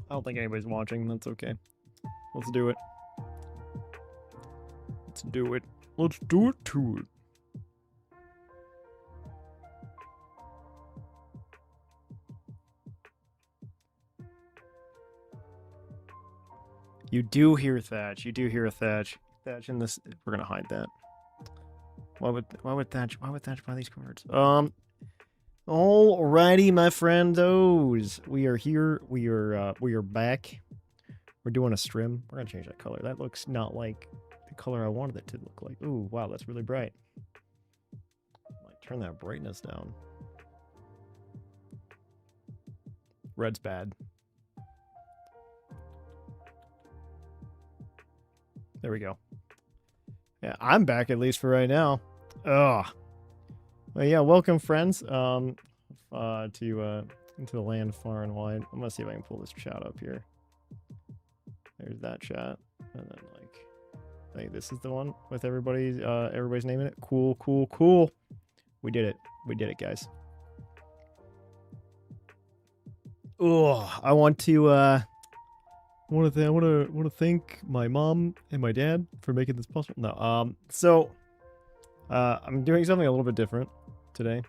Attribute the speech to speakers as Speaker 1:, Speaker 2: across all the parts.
Speaker 1: I don't think anybody's watching. That's okay. Let's do it. Let's do it. Let's do it to it. You do hear Thatch. You do hear a Thatch. Thatch in this. We're gonna hide that. Why would Thatch buy these cards? Alrighty, my friendos. We are here. We are back. We're doing a stream. We're gonna change that color. That looks not like the color I wanted it to look like. Ooh, wow, that's really bright. Might turn that brightness down. Red's bad. There we go. Yeah, I'm back at least for right now. Ugh. Well, yeah, welcome friends. Into the land far and wide. I'm gonna see if I can pull this chat up here. There's that chat, and then I think this is the one with everybody's name in it. Cool, cool, cool. We did it. We did it, guys. Oh, I want to thank my mom and my dad for making this possible. No, I'm doing something a little bit different today,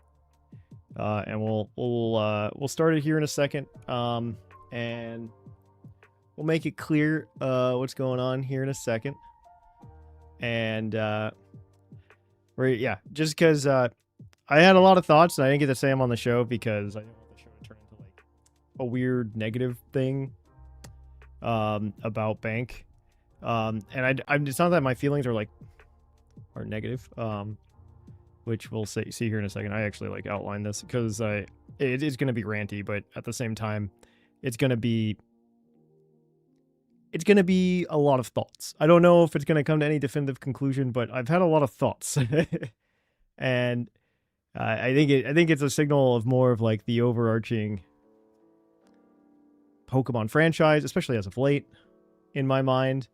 Speaker 1: and we'll start it here in a second, and we'll make it clear what's going on here in a second, and just because I had a lot of thoughts and I didn't get to say them on the show because I didn't want the show to turn into like a weird negative thing about Bank, and it's not that my feelings are negative, which we'll see here in a second. I actually outline this because it is going to be ranty, but at the same time it's going to be a lot of thoughts. I don't know if it's going to come to any definitive conclusion, but I've had a lot of thoughts. And I think it's a signal of more of like the overarching Pokemon franchise, especially as of late, in my mind.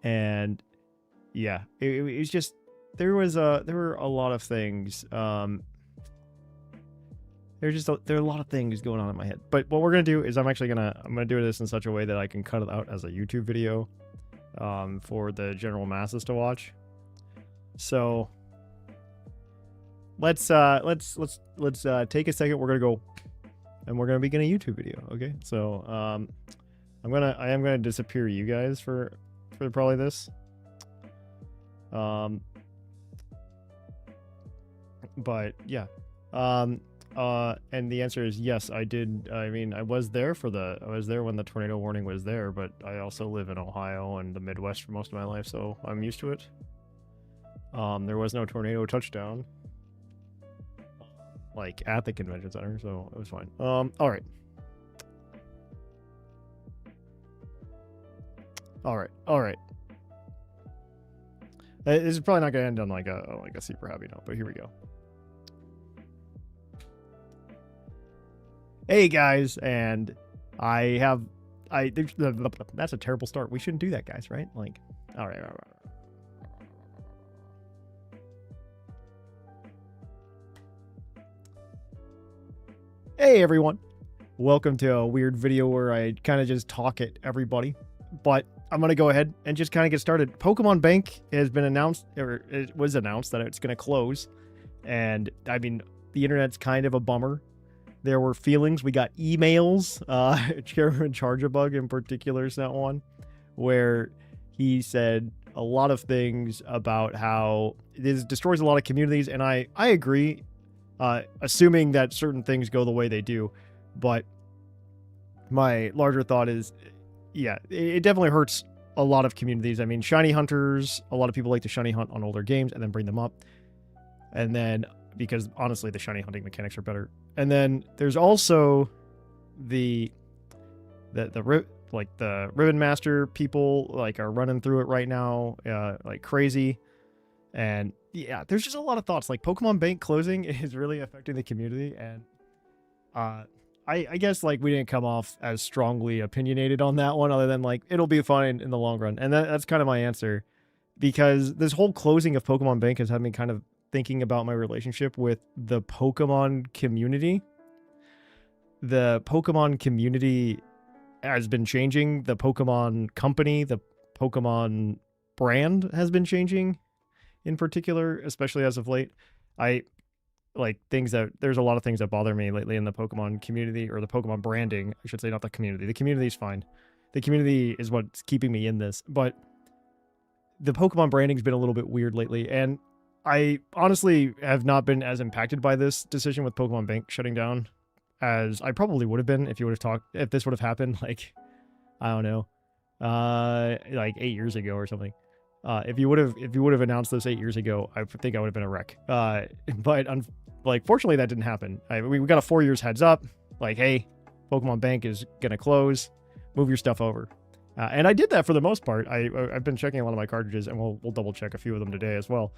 Speaker 1: And yeah, it was just there were a lot of things. There are a lot of things going on in my head. But what we're gonna do is I'm gonna do this in such a way that I can cut it out as a YouTube video, for the general masses to watch. So let's take a second. We're gonna go, and we're gonna begin a YouTube video. Okay, so I am gonna disappear you guys for probably this. But yeah, and the answer is yes, I did. I mean, I was there when the tornado warning was there, but I also live in Ohio and the Midwest for most of my life, so I'm used to it. There was no tornado touchdown, at the convention center, so it was fine. All right. This is probably not gonna end on like a super happy note, but here we go. Hey guys, and that's a terrible start. We shouldn't do that, guys, right? All right. Hey everyone, welcome to a weird video where I kind of just talk at everybody, but I'm gonna go ahead and just kind of get started. Pokemon Bank has been announced, or it was announced that it's gonna close, and I mean the internet's kind of a bummer. There were feelings. We got emails. Chairman Chargebug in particular sent one where he said a lot of things about how this destroys a lot of communities, and I agree, assuming that certain things go the way they do. But my larger thought is, yeah, it definitely hurts a lot of communities. I mean, shiny hunters, a lot of people like to shiny hunt on older games and then bring them up. And then, because honestly, the shiny hunting mechanics are better. And then there's also the Ribbon Master people are running through it right now, like crazy. And yeah, there's just a lot of thoughts. Pokemon Bank closing is really affecting the community, and I guess we didn't come off as strongly opinionated on that one, other than it'll be fine in the long run. And that's kind of my answer, because this whole closing of Pokemon Bank has had me kind of thinking about my relationship with the Pokemon community. The Pokemon community has been changing. The Pokemon company, the Pokemon brand has been changing in particular, especially as of late. I like things that there's a lot of things that bother me lately in the Pokemon community, or the Pokemon branding, I should say, not the community. The community is fine. The community is what's keeping me in this, but the Pokemon branding's been a little bit weird lately, and I honestly have not been as impacted by this decision with Pokemon Bank shutting down as I probably would have been if this would have happened, like, I don't know, like 8 years ago or something. If you would have announced this 8 years ago, I think I would have been a wreck. But fortunately that didn't happen. We got a 4 years heads up, like, hey, Pokemon Bank is gonna close, move your stuff over. And I did that for the most part. I've been checking a lot of my cartridges, and we'll double check a few of them today as well.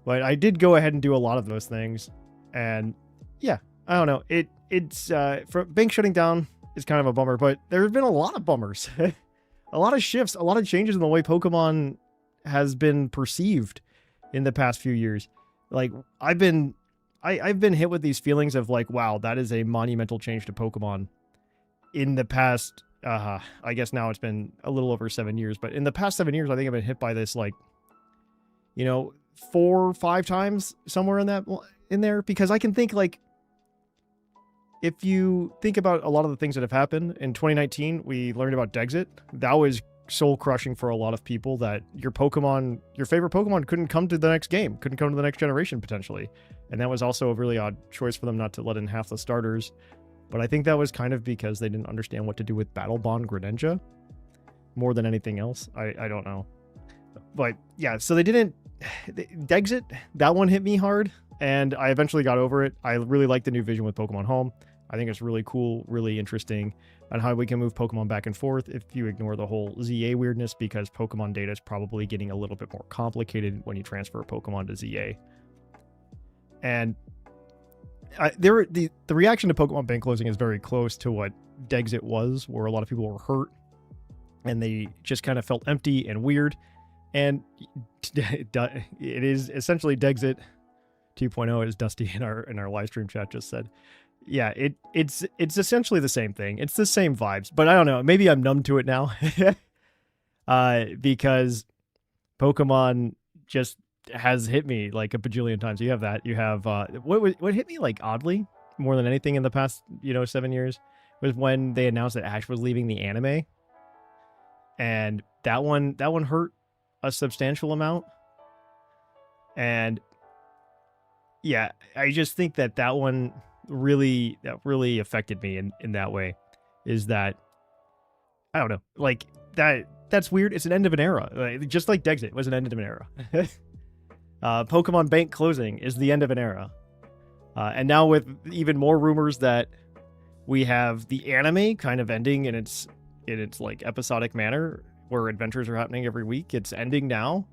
Speaker 1: But I did go ahead and do a lot of those things, and yeah, I don't know. It's for Bank shutting down is kind of a bummer, but there have been a lot of bummers, a lot of shifts, a lot of changes in the way Pokemon has been perceived in the past few years. Like I've been hit with these feelings of like, wow, that is a monumental change to Pokemon in the past. I guess now it's been a little over 7 years, but in the past 7 years, I think I've been hit by this, like, 4 or 5 times, somewhere in there, because I can think, like, if you think about a lot of the things that have happened in 2019, we learned about Dexit. That was soul crushing for a lot of people, that your favorite Pokemon couldn't come to the next game, couldn't come to the next generation potentially. And that was also a really odd choice for them not to let in half the starters. But I think that was kind of because they didn't understand what to do with Battle Bond Greninja more than anything else. I don't know. But yeah, so they didn't... Dexit, that one hit me hard, and I eventually got over it. I really like the new vision with Pokemon Home. I think it's really cool, really interesting on how we can move Pokemon back and forth if you ignore the whole ZA weirdness, because Pokemon data is probably getting a little bit more complicated when you transfer a Pokemon to ZA. And the reaction to Pokemon Bank closing is very close to what Dexit was, where a lot of people were hurt and they just kind of felt empty and weird. And it is essentially Dexit 2.0, as Dusty in our live stream chat just said. Yeah, it's essentially the same thing. It's the same vibes, but I don't know. Maybe I'm numb to it now, because Pokemon just has hit me like a bajillion times. You have that. You have what hit me like oddly more than anything in the past 7 years was when they announced that Ash was leaving the anime, and that one hurt a substantial amount. And yeah, I just think that one really affected me in that way. Is that, I don't know, like that's weird. It's an end of an era, just like Dexit was an end of an era. Pokemon Bank closing is the end of an era, and now with even more rumors that we have the anime kind of ending in its like episodic manner, where adventures are happening every week. It's ending now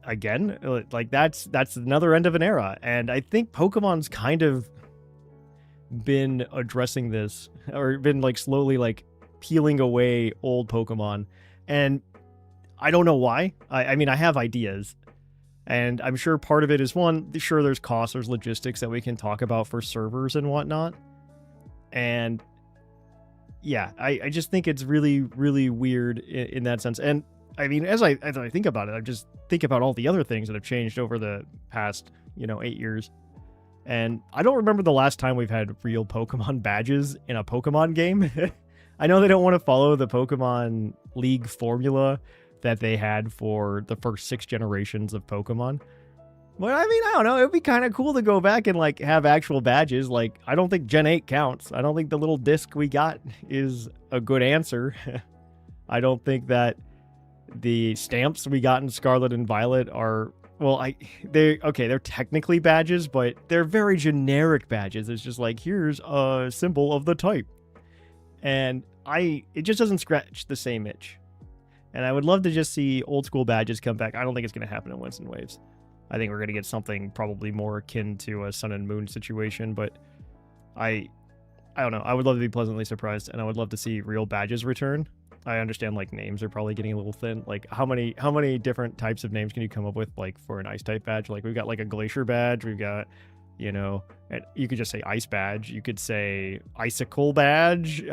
Speaker 1: again. Like that's another end of an era, and I think Pokemon's kind of been addressing this, or been like slowly like peeling away old Pokemon, and I don't know why. I mean, I have ideas, and I'm sure part of it is, one, sure, there's costs, there's logistics that we can talk about for servers and whatnot, and yeah, I just think it's really, really weird in that sense. And I mean, as I think about it, I just think about all the other things that have changed over the past 8 years. And I don't remember the last time we've had real Pokemon badges in a Pokemon game. I know they don't want to follow the Pokemon League formula that they had for the first 6 generations of Pokemon. But I mean, I don't know. It would be kind of cool to go back and like have actual badges. Like, I don't think Gen 8 counts. I don't think the little disc we got is a good answer. I don't think that the stamps we got in Scarlet and Violet are... Well, they're technically badges, but they're very generic badges. It's just like, here's a symbol of the type. And it just doesn't scratch the same itch. And I would love to just see old school badges come back. I don't think it's going to happen in Winston Waves. I think we're going to get something probably more akin to a Sun and Moon situation, but I don't know. I would love to be pleasantly surprised, and I would love to see real badges return. I understand like names are probably getting a little thin. Like how many different types of names can you come up with like for an ice type badge? Like we've got like a glacier badge, we've got, and you could just say ice badge, you could say icicle badge,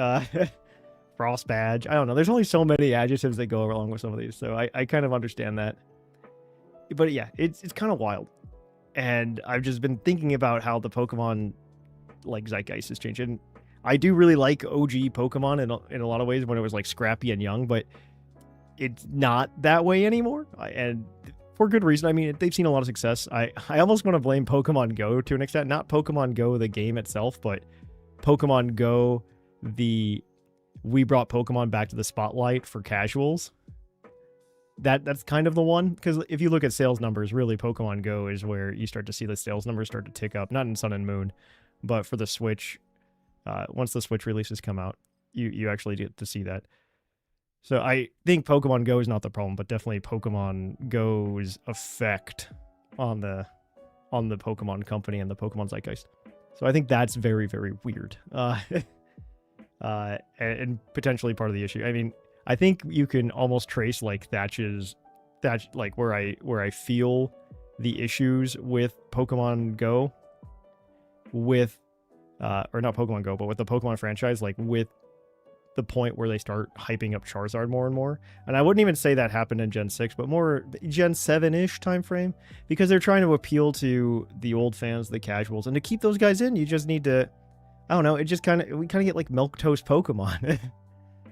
Speaker 1: Frost badge. I don't know. There's only so many adjectives that go along with some of these, so I kind of understand that. But yeah, it's kind of wild. And I've just been thinking about how the Pokemon like zeitgeist has changed. And I do really like OG Pokemon in a lot of ways when it was like scrappy and young, but it's not that way anymore. And for good reason. I mean, they've seen a lot of success. I almost want to blame Pokemon Go to an extent. Not Pokemon Go, the game itself, but Pokemon Go, we brought Pokemon back to the spotlight for casuals. That's kind of the one, because if you look at sales numbers, really Pokemon Go is where you start to see the sales numbers start to tick up. Not in Sun and Moon, but for the Switch, once the Switch releases come out, you actually get to see that. So I think Pokemon Go is not the problem, but definitely Pokemon Go's effect on the Pokemon company and the Pokemon zeitgeist. So I think that's very, very weird, and potentially part of the issue. I mean, I think you can almost trace like Thatch like where I feel the issues with Pokemon Go, with or not Pokemon Go, but with the Pokemon franchise, like with the point where they start hyping up Charizard more and more. And I wouldn't even say that happened in Gen 6, but more Gen 7-ish time frame, because they're trying to appeal to the old fans, the casuals, and to keep those guys in, you just need to, I don't know, we kind of get like milquetoast Pokemon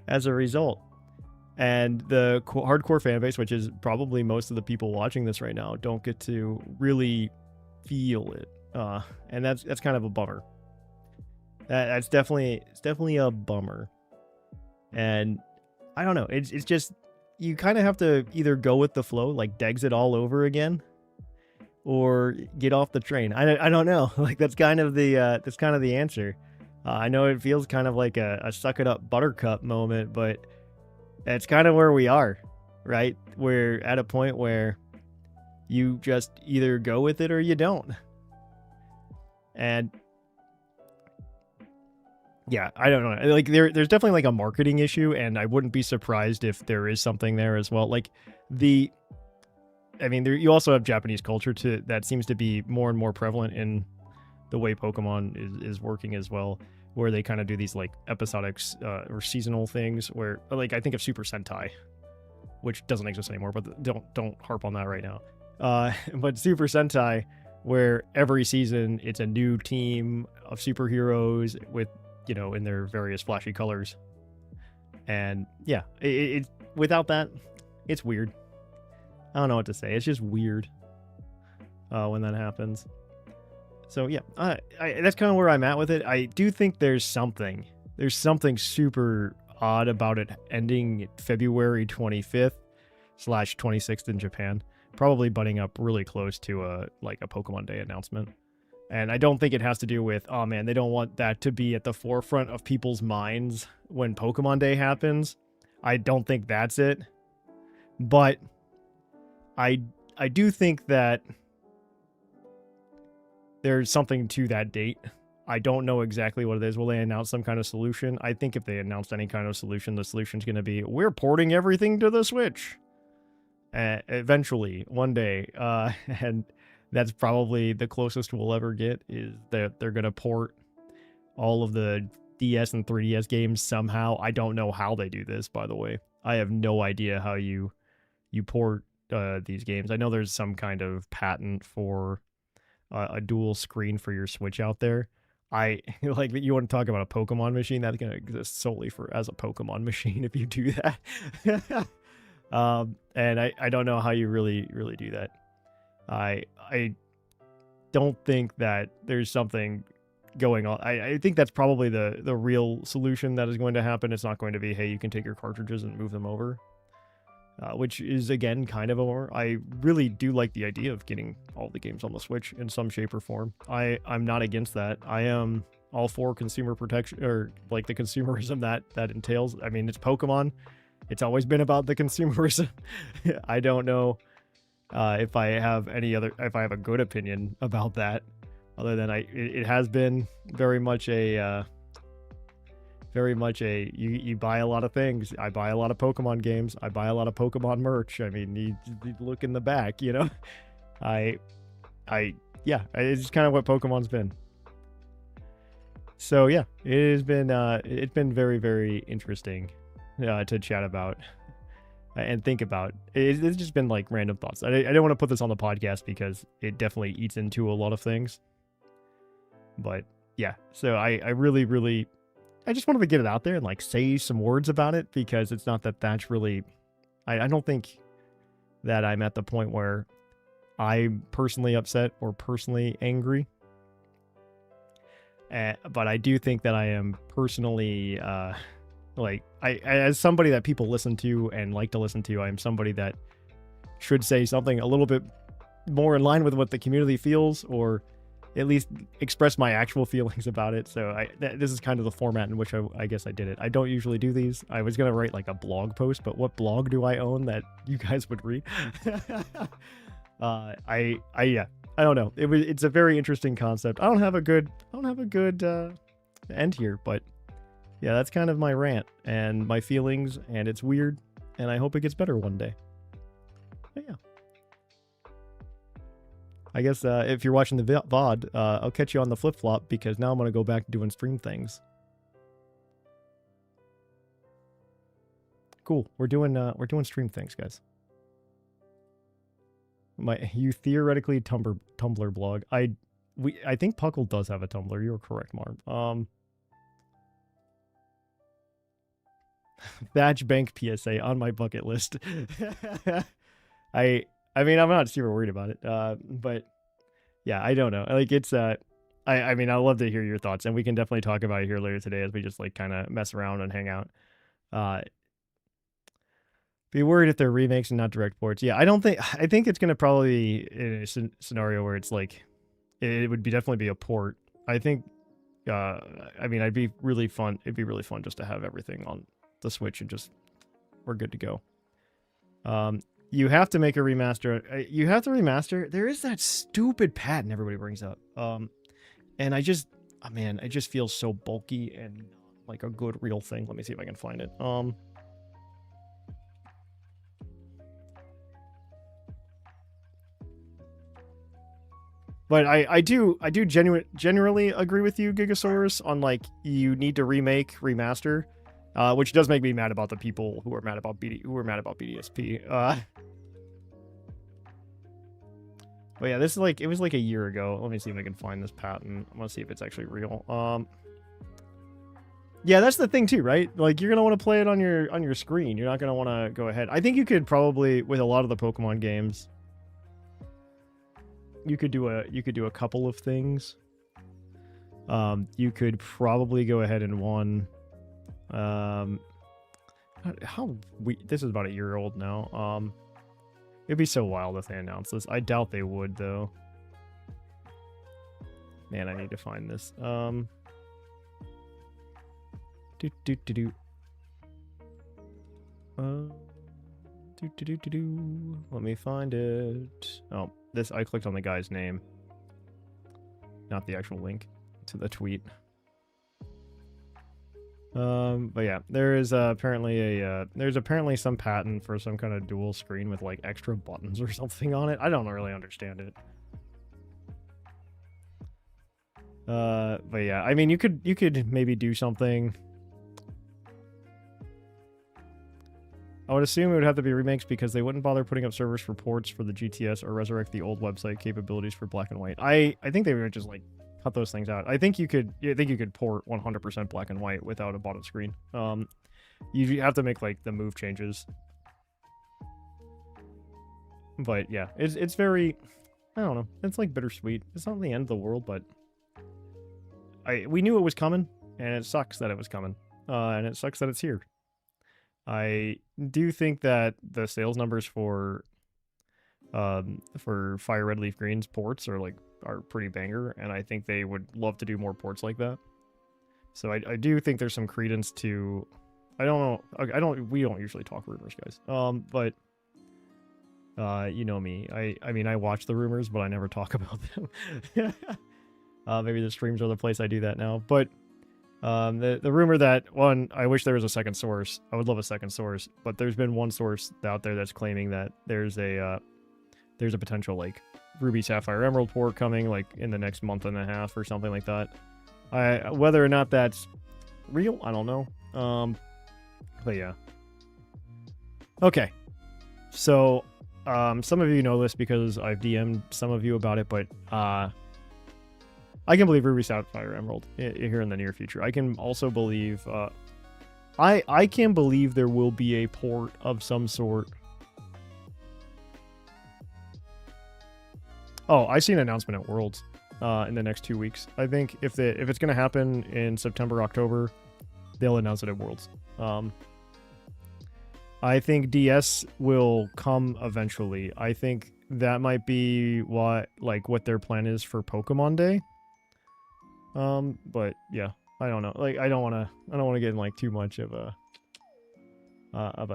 Speaker 1: as a result. And the hardcore fan base, which is probably most of the people watching this right now, don't get to really feel it. And that's kind of a bummer. It's definitely a bummer. And I don't know, it's just, you kind of have to either go with the flow, like Degs it all over again, or get off the train. I don't know. Like that's kind of the answer. I know it feels kind of like a suck it up Buttercup moment, but that's kind of where we are, right? We're at a point where you just either go with it or you don't. And yeah, I don't know. Like there's definitely like a marketing issue, and I wouldn't be surprised if there is something there as well. Like you also have Japanese culture that seems to be more and more prevalent in the way Pokemon is working as well, where they kind of do these like episodic or seasonal things where, like, I think of Super Sentai, which doesn't exist anymore, but don't harp on that right now. But Super Sentai, where every season it's a new team of superheroes with, in their various flashy colors. And yeah, it without that, it's weird. I don't know what to say. It's just weird when that happens. So yeah, that's kind of where I'm at with it. I do think there's something super odd about it ending February 25th/26th in Japan, probably butting up really close to a Pokemon Day announcement. And I don't think it has to do with, oh man, they don't want that to be at the forefront of people's minds when Pokemon Day happens. I don't think that's it. But I do think that there's something to that date. I don't know exactly what it is. Will they announce some kind of solution? I think if they announced any kind of solution, the solution's going to be, we're porting everything to the Switch. Eventually, one day. And that's probably the closest we'll ever get, is that they're going to port all of the DS and 3DS games somehow. I don't know how they do this, by the way. I have no idea how you port these games. I know there's some kind of patent for a dual screen for your Switch out there. Like, you want to talk about a Pokemon machine, that's going to exist solely as a Pokemon machine if you do that. And I don't know how you really do that. I don't think that there's something going on. I think that's probably the real solution that is going to happen. It's not going to be, hey, you can take your cartridges and move them over. Which is, again, kind of I really do like the idea of getting all the games on the Switch in some shape or form. I'm not against that. I am all for consumer protection, or like the consumerism that entails. I mean, it's Pokemon. It's always been about the consumerism. I don't know if I have a good opinion about that, other than it has been very much a you buy a lot of things. I buy a lot of Pokemon games. I buy a lot of Pokemon merch. I mean, you look in the back, it's kind of what Pokemon's been. So yeah, it's been very, very interesting to chat about and think about. It's just been like random thoughts. I don't want to put this on the podcast because it definitely eats into a lot of things. But yeah, so I really, really, I just wanted to get it out there and like say some words about it, because it's not that that's really, I don't think that I'm at the point where I'm personally upset or personally angry. But I do think that I am personally, like, as somebody that people listen to and like to listen to, I'm somebody that should say something a little bit more in line with what the community feels, or at least express my actual feelings about it. So this is kind of the format in which I guess I did it. I don't usually do these. I was going to write like a blog post, but what blog do I own that you guys would read? Yeah, I don't know. It's a very interesting concept. I don't have a good end here, but yeah, that's kind of my rant and my feelings, and it's weird, and I hope it gets better one day. But yeah. I guess if you're watching the VOD, I'll catch you on the flip-flop, because now I'm going to go back to doing stream things. Cool. We're doing stream things, guys. You theoretically Tumblr blog. I think Puckle does have a Tumblr. You're correct, Marv. Thatch Bank PSA on my bucket list. I mean, I'm not super worried about it. But yeah, I don't know. Like, it's I mean, I'd love to hear your thoughts, and we can definitely talk about it here later today as we just like kind of mess around and hang out. Be worried if they're remakes and not direct ports. Yeah, I think it's gonna probably be in a scenario where it's like it would definitely be a port. I think I mean, it'd be really fun just to have everything on the Switch and just we're good to go. You have to make a remaster. You have to remaster. There is that stupid patent everybody brings up. And I just, oh man, it just feels so bulky and like a good real thing. Let me see if I can find it. But I do genuinely agree with you, Gigasaurus, on like you need to remaster, which does make me mad about the people who are mad about BDSP. But yeah, this is like, it was like a year ago. Let me see if I can find this patent. I want to see if it's actually real. Yeah, that's the thing too, right? Like, you're gonna want to play it on your screen. You're not gonna want to go ahead. I think you could probably, with a lot of the Pokemon games, you could do a couple of things. You could probably go ahead and this is about a year old now. It'd be so wild if they announced this. I doubt they would, though. Man, I need to find this. Let me find it. Oh, I clicked on the guy's name, not the actual link to the tweet. But yeah, there is apparently there's apparently some patent for some kind of dual screen with like extra buttons or something on it. I don't really understand it. But yeah, I mean, you could maybe do something. I would assume it would have to be remakes because they wouldn't bother putting up servers for ports for the GTS or resurrect the old website capabilities for black and white. I think they would just like cut those things out. I think you could port 100% black and white without a bottom screen. You have to make like the move changes. But yeah, it's very, I don't know. It's like bittersweet. It's not the end of the world, but we knew it was coming, and it sucks that it was coming. And it sucks that it's here. I do think that the sales numbers for Fire Red Leaf Green's ports are pretty banger, and I think they would love to do more ports like that. So I do think there's some credence to, I don't know, we don't usually talk rumors, guys. But you know me. I mean, I watch the rumors, but I never talk about them. Maybe the streams are the place I do that now, but the rumor that, one, I wish there was a second source. I would love a second source, but there's been one source out there that's claiming that there's a potential like Ruby Sapphire Emerald port coming like in the next month and a half or something like that. Whether or not that's real, I don't know. But yeah. Okay. So, some of you know this because I've DM'd some of you about it, but I can believe Ruby Sapphire Emerald here in the near future. I can also believe I can believe there will be a port of some sort. Oh, I see an announcement at Worlds in the next 2 weeks. I think if it's going to happen in September, October, they'll announce it at Worlds. I think DS will come eventually. I think that might be what their plan is for Pokemon Day. But yeah, I don't know. Like, I don't want to get in like too much of a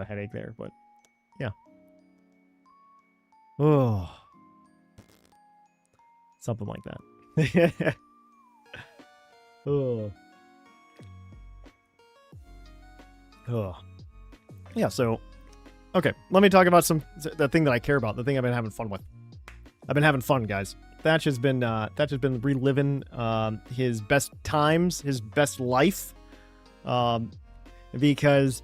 Speaker 1: headache there, but yeah. Oh, something like that. Oh. Oh. Yeah, so okay, let me talk about the thing that I care about, the thing I've been having fun with. I've been having fun, guys. Thatch has been reliving his best times, his best life, because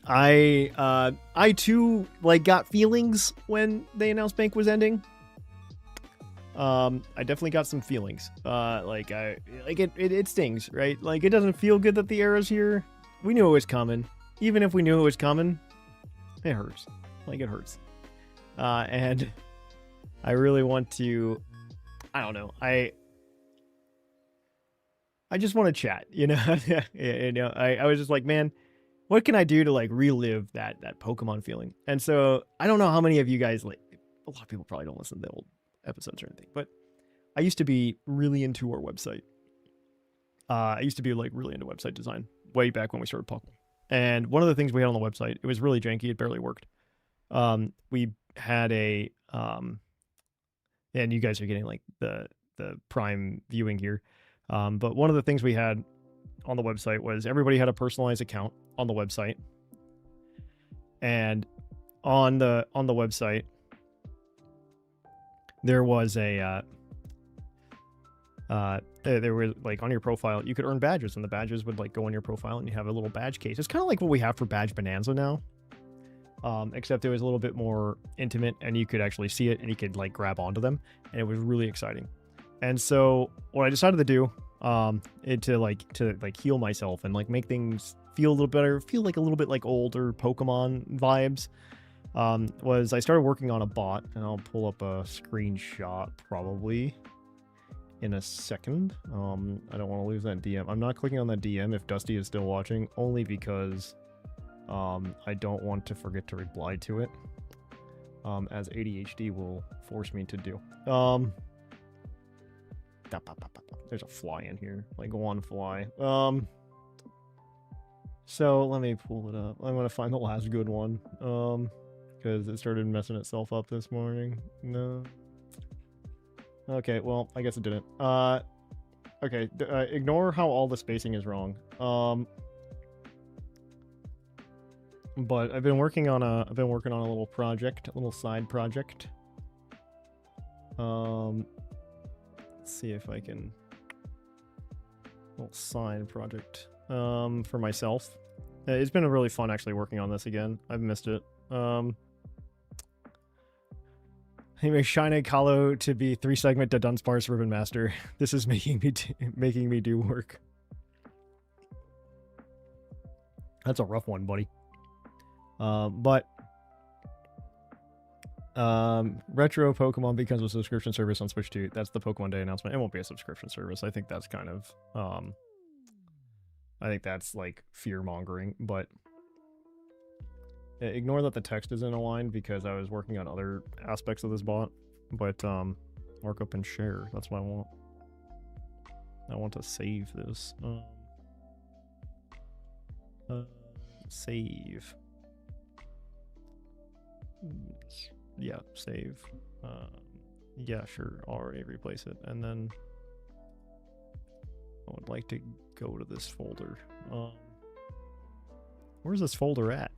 Speaker 1: I too got feelings when they announced Bank was ending. I definitely got some feelings. It stings, right? Like, it doesn't feel good that the era's here. We knew it was coming. Even if we knew it was coming, it hurts. Like, it hurts. And I really want to, I don't know. I just want to chat, you know? I was just like, man, what can I do to relive that Pokemon feeling? And so I don't know how many of you guys, a lot of people probably don't listen to the old episodes or anything, but I used to be really into our website. I used to be really into website design way back when we started Pokemon. And one of the things we had on the website, it was really janky. It barely worked. We had a, and you guys are getting the prime viewing here. But one of the things we had on the website was everybody had a personalized account on the website. And on the website, there was there was on your profile, you could earn badges, and the badges would go on your profile, and you have a little badge case. It's kind of like what we have for Badge Bonanza now, except it was a little bit more intimate, and you could actually see it, and you could grab onto them, and it was really exciting. And so what I decided to do, to heal myself and make things feel a little better, feel a little bit like older Pokemon vibes, was I started working on a bot, and I'll pull up a screenshot probably in a second. I don't want to lose that DM. I'm not clicking on that DM if Dusty is still watching, only because I don't want to forget to reply to it, as ADHD will force me to do. There's a fly in here, one fly. So let me pull it up. I'm gonna find the last good one, because it started messing itself up this morning. No. Okay, well, I guess it didn't. Okay, ignore how all the spacing is wrong. But I've been working on a little project, a little side project. Let's see if I can. Little side project for myself. It's been really fun actually working on this again. I've missed it. He makes Shine Kahlo to be 3-segment to Dunsparce Ribbon Master. This is making me do work. That's a rough one, buddy. But Retro Pokemon becomes a subscription service on Switch 2. That's the Pokemon Day announcement. It won't be a subscription service. I think that's kind of I think that's fear mongering, but ignore that the text isn't aligned because I was working on other aspects of this bot. But markup and share, that's what I want. I want to save this. Save. Yeah, save. Yeah, sure. Already replace it. And then I would like to go to this folder. Where's this folder at?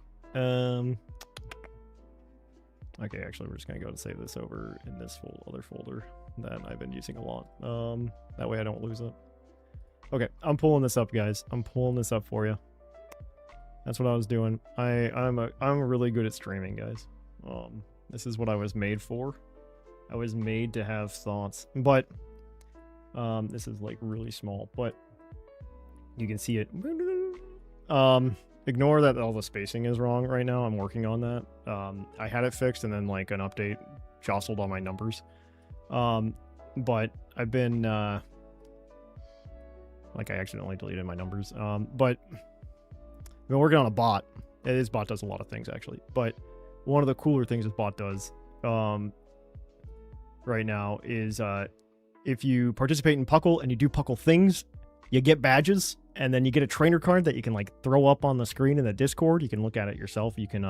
Speaker 1: Okay, actually, we're just gonna go and save this over in this other folder that I've been using a lot. That way I don't lose it. Okay, I'm pulling this up, guys. I'm pulling this up for you. That's what I was doing. I'm really good at streaming, guys. This is what I was made for. I was made to have thoughts, but this is like really small, but you can see it. Ignore that all the spacing is wrong right now. I'm working on that. I had it fixed and then like an update jostled all my numbers. But I've been like I accidentally deleted my numbers. But I've been working on a bot. This bot does a lot of things actually, but one of the cooler things this bot does right now is if you participate in Puckle and you do Puckle things, you get badges, and then you get a trainer card that you can like throw up on the screen in the Discord. You can look at it yourself. You can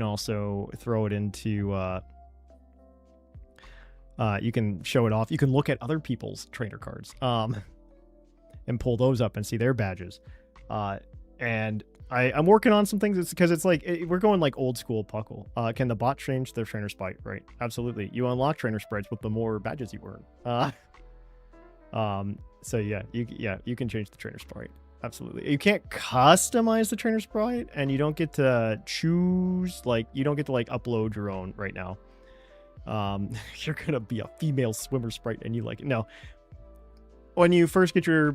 Speaker 1: also throw it into you can show it off. You can look at other people's trainer cards and pull those up and see their badges. And I'm working on some things because it's like we're going like old school Puckle. Can the bot change their trainer sprite? Right, absolutely. You unlock trainer sprites with the more badges you earn. So yeah, you can change the trainer sprite. Absolutely. You can't customize the trainer sprite, and you don't get to choose, like, you don't get to like upload your own right now. You're gonna be a female swimmer sprite and you like it. No. When you first get your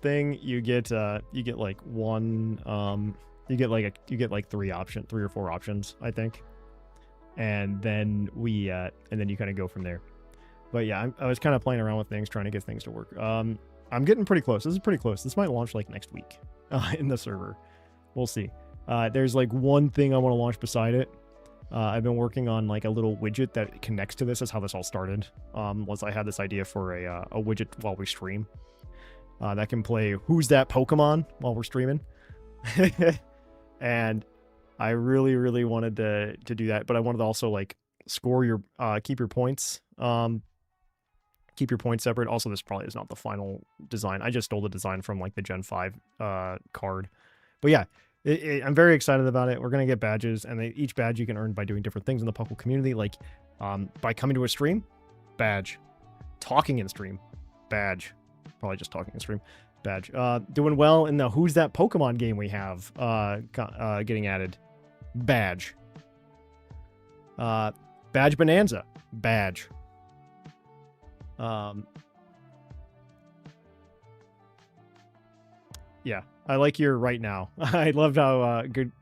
Speaker 1: thing, you get like one you get like three or four options, I think. And then and then you kind of go from there. But yeah, I was kind of playing around with things, trying to get things to work. I'm getting pretty close. This is pretty close. This might launch like next week in the server. We'll see. There's like one thing I want to launch beside it. I've been working on like a little widget that connects to this. That's how this all started. Was I had this idea for a widget while we stream that can play Who's That Pokemon while we're streaming. And I really, really wanted to do that, but I wanted to also like score your keep your points. Keep your points separate. Also, this probably is not the final design. I just stole the design from like the Gen 5 card. But yeah, I'm very excited about it. We're going to get badges, and each badge you can earn by doing different things in the Puckle community, like by coming to a stream, badge. Talking in stream, badge. Probably just talking in stream, badge. Doing well in the Who's That Pokemon game we have getting added, badge. Badge Bonanza, badge. Yeah, I like your right now. I loved how good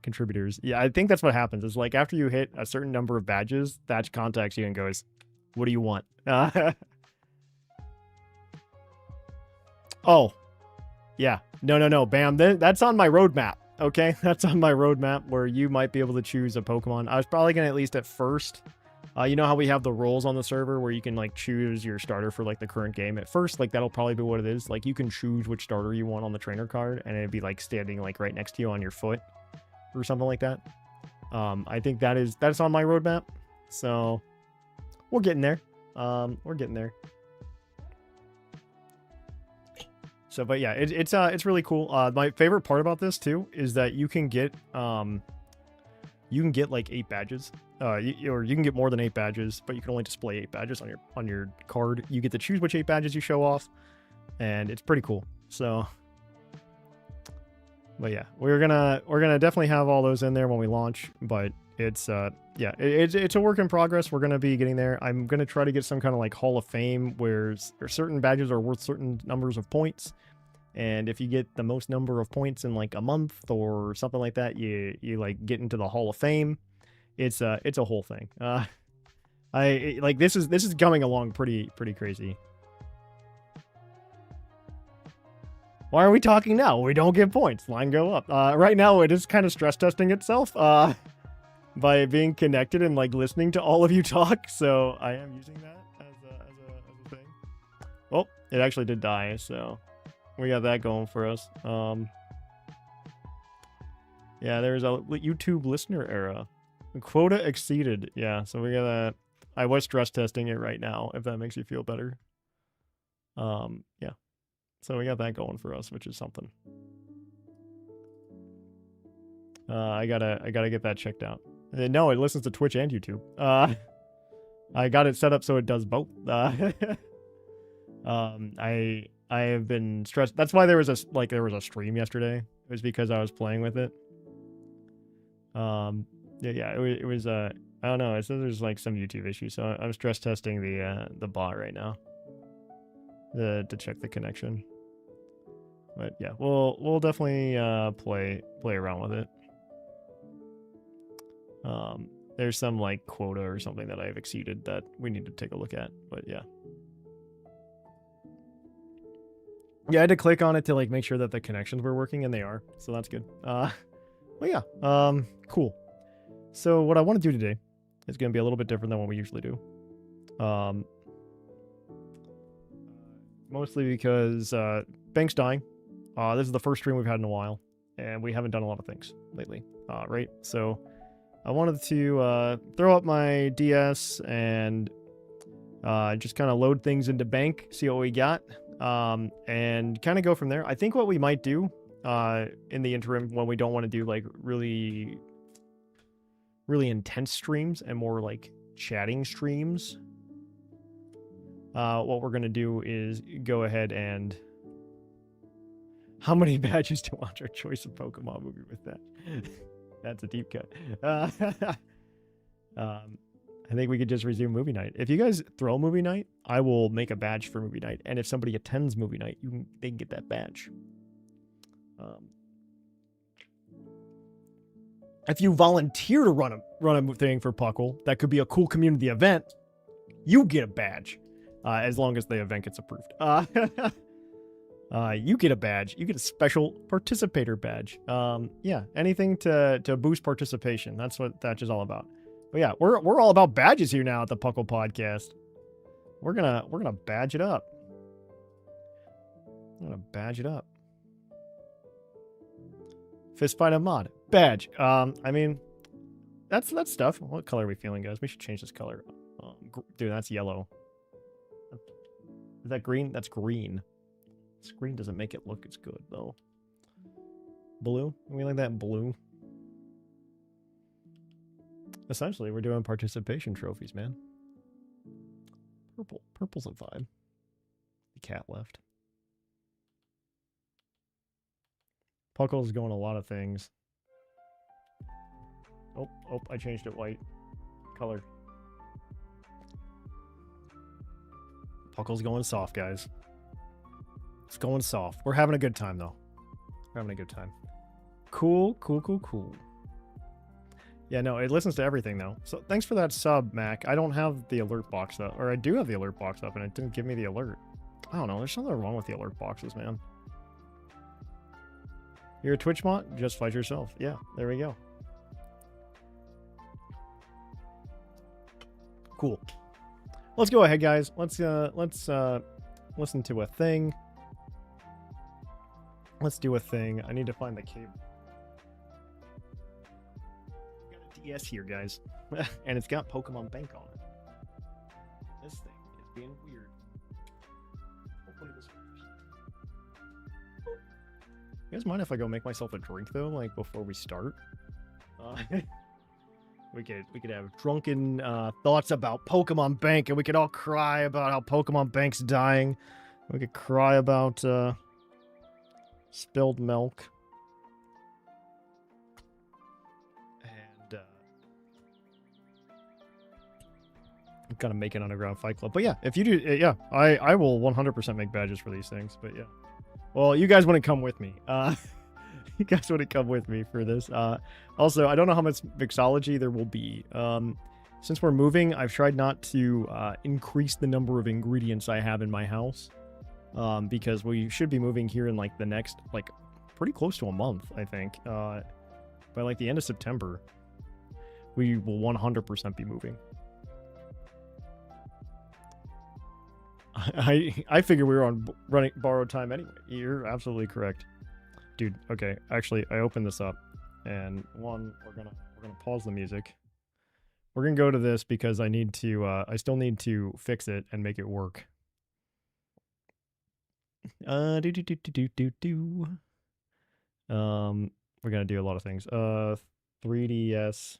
Speaker 1: contributors. Yeah, I think that's what happens. Is like after you hit a certain number of badges, that contacts you and goes, "What do you want?" Oh, yeah. No. Bam. That's on my roadmap. Okay, that's on my roadmap where you might be able to choose a Pokemon. I was probably gonna, at least at first. You know how we have the roles on the server where you can like choose your starter for like the current game. At first, like that'll probably be what it is. Like you can choose which starter you want on the trainer card, and it'd be like standing like right next to you on your foot or something like that. I think that's on my roadmap. So we're getting there. We're getting there. So, but yeah, it's really cool. My favorite part about this too is that you can get like 8 badges. Or you can get more than 8 badges, but you can only display 8 badges on your card. You get to choose which 8 badges you show off, and it's pretty cool. So, but yeah, we're gonna definitely have all those in there when we launch. But it's yeah, it's a work in progress. We're gonna be getting there. I'm gonna try to get some kind of like Hall of Fame where certain badges are worth certain numbers of points. And if you get the most number of points in like a month or something like that, you like get into the Hall of Fame. It's a whole thing. I like this is coming along pretty crazy. Why are we talking now? We don't get points. Line go up. Right now it is kind of stress testing itself by being connected and like listening to all of you talk. So I am using that as a thing. Oh, it actually did die. So we got that going for us. Yeah, there's a YouTube listener era. Quota exceeded. Yeah, so we got that. I was stress testing it right now, if that makes you feel better. Yeah. So we got that going for us, which is something. I gotta get that checked out. No, it listens to Twitch and YouTube. I got it set up so it does both. I have been stressed. That's why there was a stream yesterday. It was because I was playing with it. Yeah, it was I don't know. It says there's like some YouTube issue, so I'm stress testing the bot right now. To check the connection. But yeah, we'll definitely play around with it. There's some like quota or something that I've exceeded that we need to take a look at. But yeah. Yeah, I had to click on it to like make sure that the connections were working, and they are, so that's good. Well, yeah, cool. So what I want to do today is going to be a little bit different than what we usually do. Mostly because Bank's dying. This is the first stream we've had in a while, and we haven't done a lot of things lately, right? So I wanted to throw up my DS and just kind of load things into Bank, see what we got, and kind of go from there. I think what we might do in the interim, when we don't want to do like really intense streams and more like chatting streams, what we're going to do is go ahead and... How many badges to watch our choice of Pokemon movie with that? That's a deep cut. I think we could just resume movie night. If you guys throw movie night, I will make a badge for movie night. And if somebody attends movie night, they can get that badge. If you volunteer to run a thing for Puckle, that could be a cool community event, you get a badge. As long as the event gets approved. You get a badge. You get a special participator badge. Yeah, anything to boost participation. That's what that is all about. But yeah, we're all about badges here now at the Puckle Podcast. We're gonna badge it up. I'm gonna badge it up. Fist fight a mod. Badge. I mean, that's stuff. What color are we feeling, guys? We should change this color. Dude, that's yellow. Is that green? That's green. Screen doesn't make it look as good, though. Blue? We like that blue. Essentially, we're doing participation trophies, man. Purple. Purple's a vibe. The cat left. Puckle's going a lot of things. Oh, I changed it white. Color. Puckle's going soft, guys. It's going soft. We're having a good time, though. We're having a good time. Cool. Yeah, no, it listens to everything, though. So thanks for that sub, Mac. I don't have the alert box up. Or I do have the alert box up, and it didn't give me the alert. I don't know. There's something wrong with the alert boxes, man. You're a Twitch mod? Just fight yourself. Yeah, there we go. Cool. Let's go ahead, guys. Let's listen to a thing. Let's do a thing. I need to find the cable. I got a DS here, guys. And it's got Pokemon Bank on it. This thing is being weird. Hopefully this works. You guys mind if I go make myself a drink, though, like, before we start? We could have drunken thoughts about Pokemon Bank, and we could all cry about how Pokemon Bank's dying. We could cry about spilled milk. And I'm kind of making Underground Fight Club. But yeah, if you do, yeah, I will 100% make badges for these things. But yeah. Well, you guys wouldn't come with me. You guys wouldn't come with me for this. Also, I don't know how much mixology there will be. Since we're moving, I've tried not to increase the number of ingredients I have in my house. Because we should be moving here in like the next, like, pretty close to a month, I think. By like the end of September, we will 100% be moving. I figure we were on borrowed time anyway. You're absolutely correct. Dude, okay, actually, I opened this up, and we're gonna pause the music. We're gonna go to this because I still need to fix it and make it work. We're gonna do a lot of things. 3DS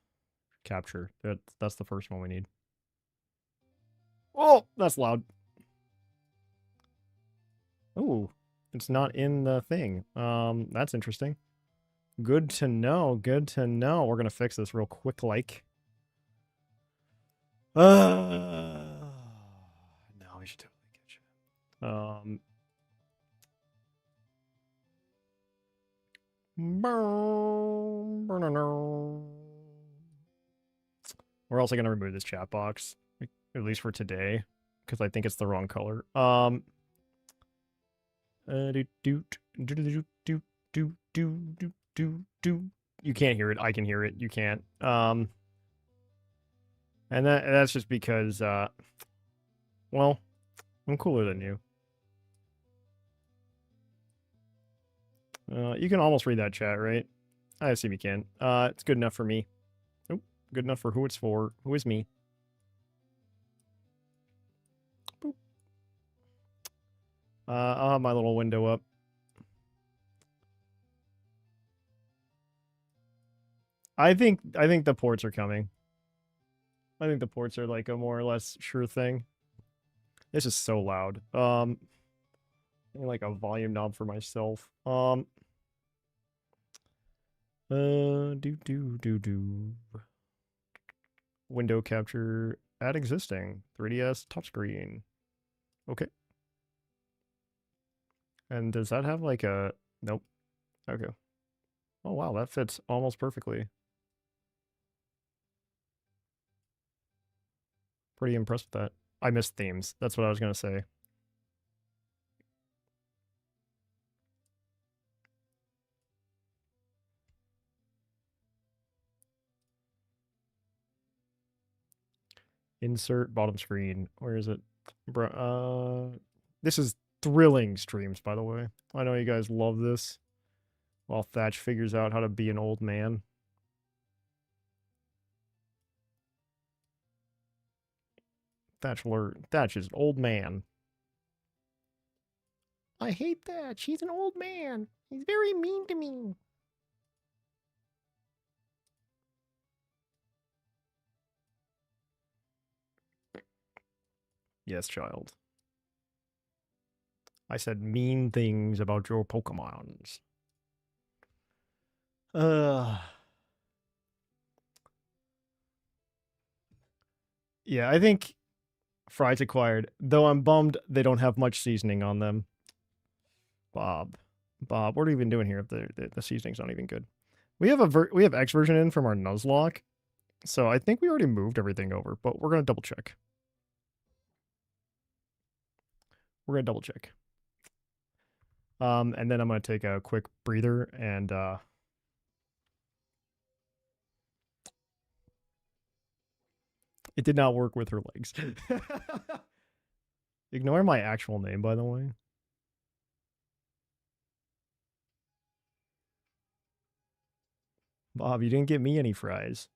Speaker 1: capture. That's the first one we need. Oh, that's loud. Ooh, it's not in the thing. That's interesting. Good to know. Good to know. We're gonna fix this real quick, like. No, we should totally get you. We're also gonna remove this chat box, at least for today, because I think it's the wrong color. You can't hear it. I can hear it. You can't. And that's just because, well, I'm cooler than you. You can almost read that chat, right? I assume you can. It's good enough for me. Oh, good enough for who it's for. Who is me? Boop. I'll have my little window up. I think the ports are coming. I think the ports are like a more or less sure thing. This is so loud. I need like a volume knob for myself. Do. Window capture, add existing, 3DS touchscreen. Okay. And does that have like a, nope. Okay. Oh wow, that fits almost perfectly. Pretty impressed with that. I missed themes. That's what I was gonna say. Insert bottom screen. Where is it? This is thrilling streams, by the way. I know you guys love this. While Thatch figures out how to be an old man. Thatch is an old man. I hate Thatch. He's an old man. He's very mean to me. Yes, child. I said mean things about your Pokemons. Yeah, I think fries acquired, though I'm bummed they don't have much seasoning on them. Bob, what are you even doing here if the seasoning's not even good? We have X version in from our Nuzlocke, so I think we already moved everything over, but we're gonna double check. And then I'm gonna take a quick breather and it did not work with her legs. Ignore my actual name, by the way. Bob, you didn't get me any fries.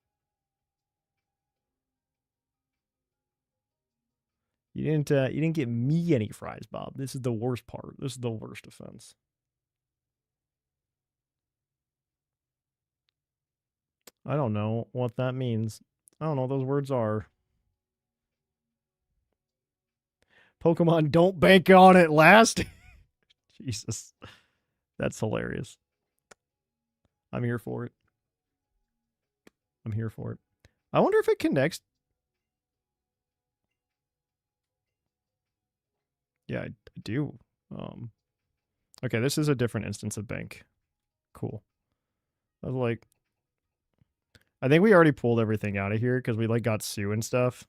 Speaker 1: You didn't get me any fries, Bob. This is the worst part. This is the worst offense. I don't know what that means. I don't know what those words are. Pokemon, don't bank on it last. Jesus. That's hilarious. I'm here for it. I wonder if it connects. Yeah, I do. Okay, this is a different instance of bank. Cool. I was like, I think we already pulled everything out of here because we like got Sue and stuff.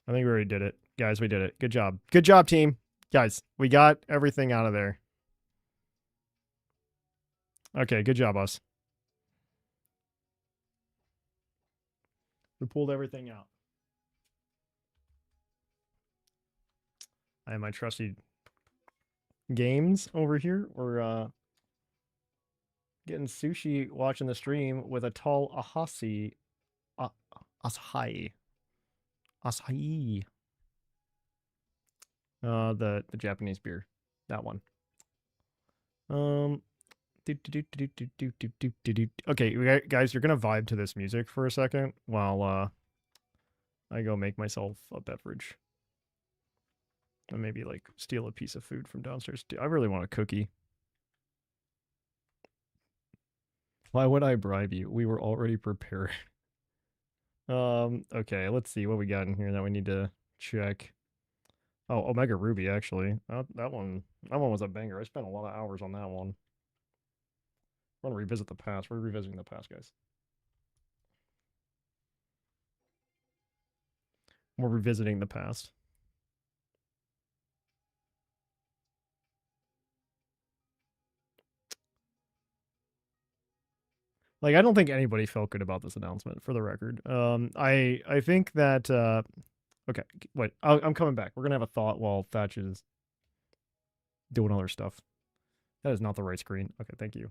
Speaker 1: I think we already did it. Guys, we did it. Good job. Good job, team. Guys, we got everything out of there. Okay, good job, us. We pulled everything out. I have my trusty games over here. We're getting sushi watching the stream with a tall Asahi. Asahi. The Japanese beer. That one. Okay, guys, you're gonna vibe to this music for a second while I go make myself a beverage. And maybe like steal a piece of food from downstairs. I really want a cookie. Why would I bribe you? We were already prepared. Okay, let's see what we got in here that we need to check. Oh, Omega Ruby, actually. That one was a banger. I spent a lot of hours on that one. I want to revisit the past. We're revisiting the past, guys. We're revisiting the past. Like, I don't think anybody felt good about this announcement, for the record. I think that okay, wait, I'm coming back. We're gonna have a thought while Thatch is doing other stuff. That is not the right screen. Okay, thank you.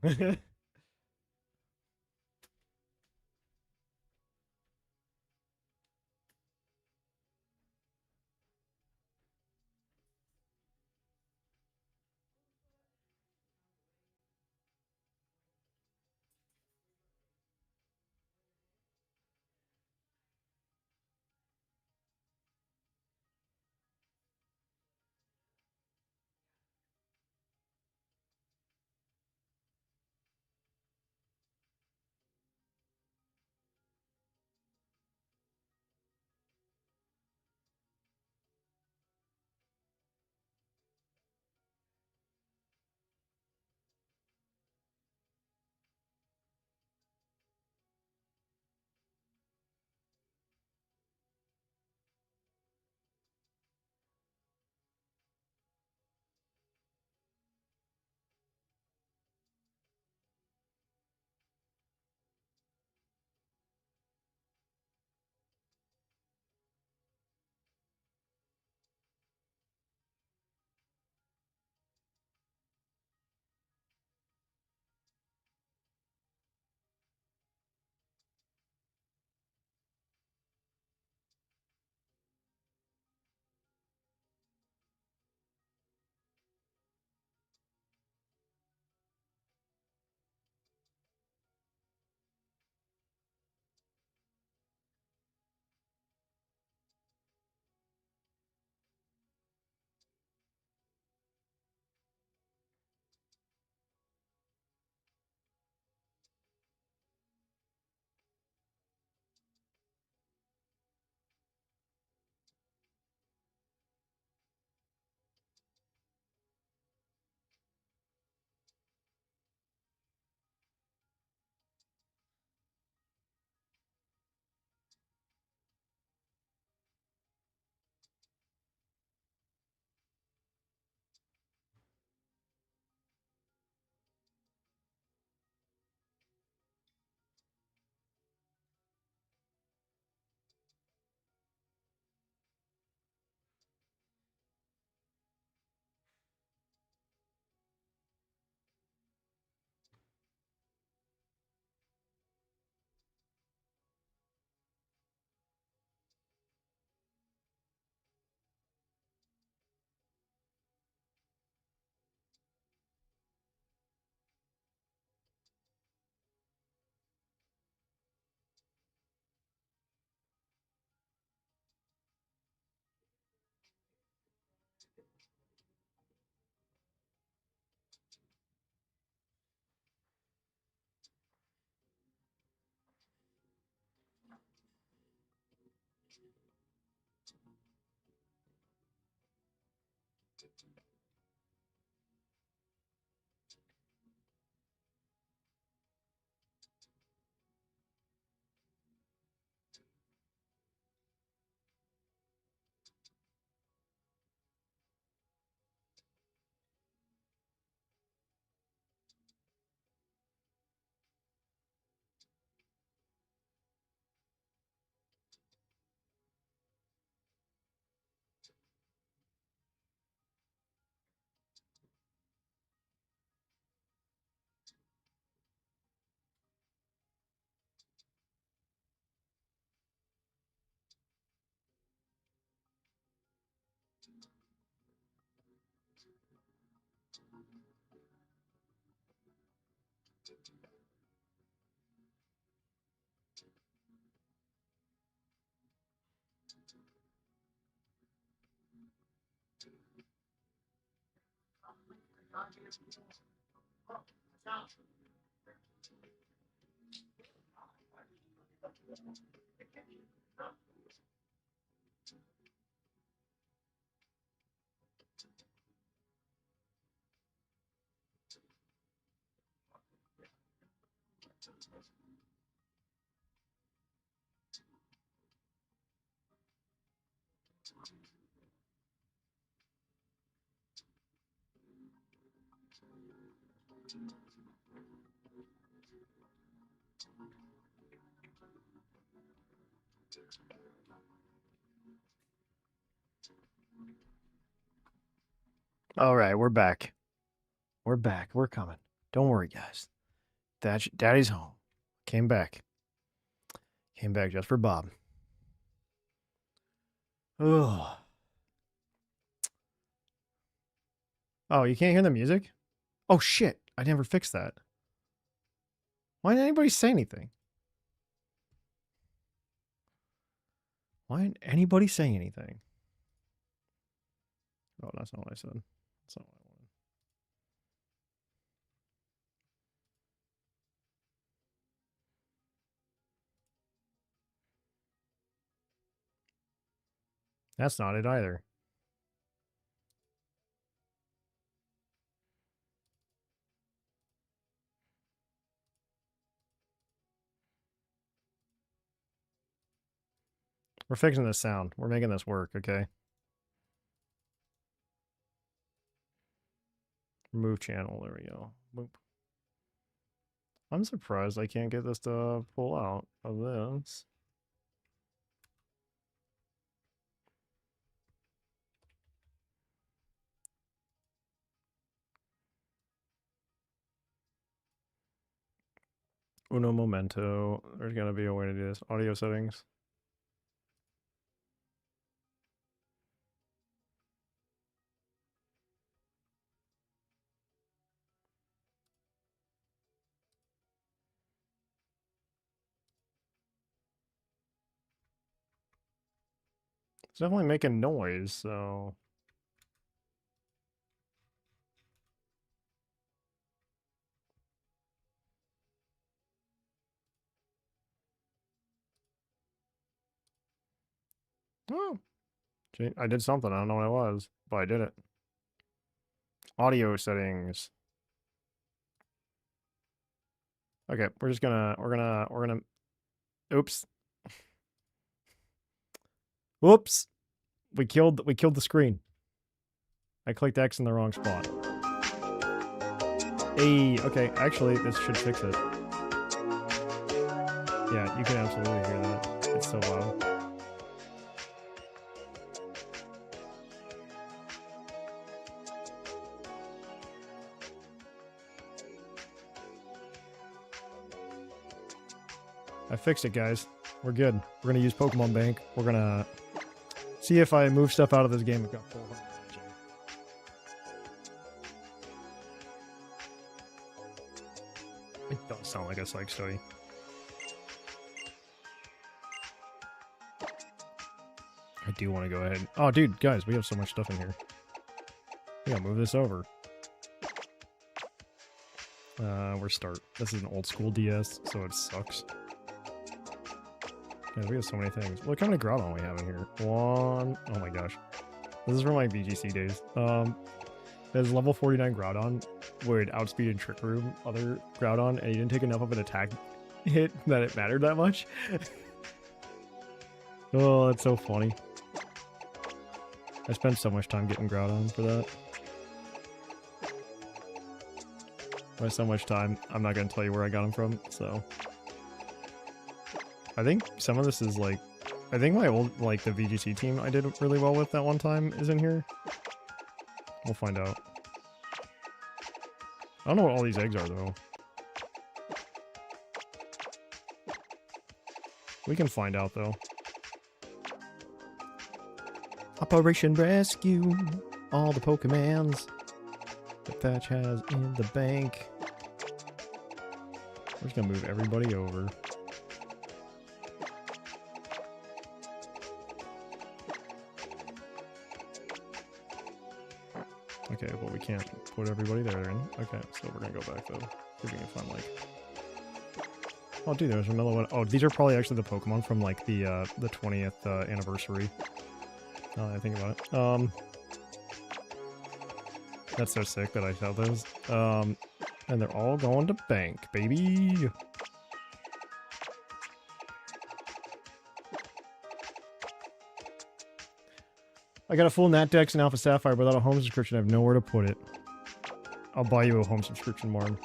Speaker 1: All right, we're back. We're back. We're coming. Don't worry, guys. Daddy's home. Came back. Came back just for Bob. Ugh. Oh, you can't hear the music? Oh, shit. I never fixed that. Why didn't anybody say anything? Why didn't anybody say anything? Oh, that's not what I said. That's not what I wanted. That's not it either. We're fixing this sound. We're making this work, okay? Remove channel. There we go. Boop. I'm surprised I can't get this to pull out of this. Uno momento. There's going to be a way to do this. Audio settings. It's definitely making noise, so... Oh. Gee, I did something. I don't know what it was, but I did it. Audio settings. Okay, we're gonna... Oops. Whoops. We killed the screen. I clicked X in the wrong spot. Hey, okay, actually, this should fix it. Yeah, you can absolutely hear that. It's so loud. I fixed it, guys. We're good. We're gonna use Pokemon Bank. We're gonna see if I move stuff out of this game. I've got 400 energy. It does sound like a psych study. I do want to go ahead. Oh, dude, guys, we have so much stuff in here. We gotta move this over. We're start. This is an old school DS, so it sucks. Guys, we have so many things. Look how many Groudon we have in here. One. Oh my gosh. This is from my VGC days. There's level 49 Groudon would outspeed and Trick Room other Groudon, and he didn't take enough of an attack hit that it mattered that much. Oh, that's so funny. I spent so much time getting Groudon for that. By so much time, I'm not going to tell you where I got him from, so... I think some of this is like... I think my old, like, the VGC team I did really well with that one time is in here. We'll find out. I don't know what all these eggs are, though. We can find out, though. Operation Rescue. All the Pokemons that Thatch has in the bank. We're just gonna move everybody over. Okay, well, we can't put everybody there then. Okay, so we're gonna go back though. See if we can find like... Oh, dude, there's a mellow one. Oh, these are probably actually the Pokemon from like the 20th anniversary. Now that I think about it. That's so sick that I saw those. And they're all going to bank, baby. I got a full Nat Dex and Alpha Sapphire without a home subscription. I have nowhere to put it. I'll buy you a home subscription, Martin.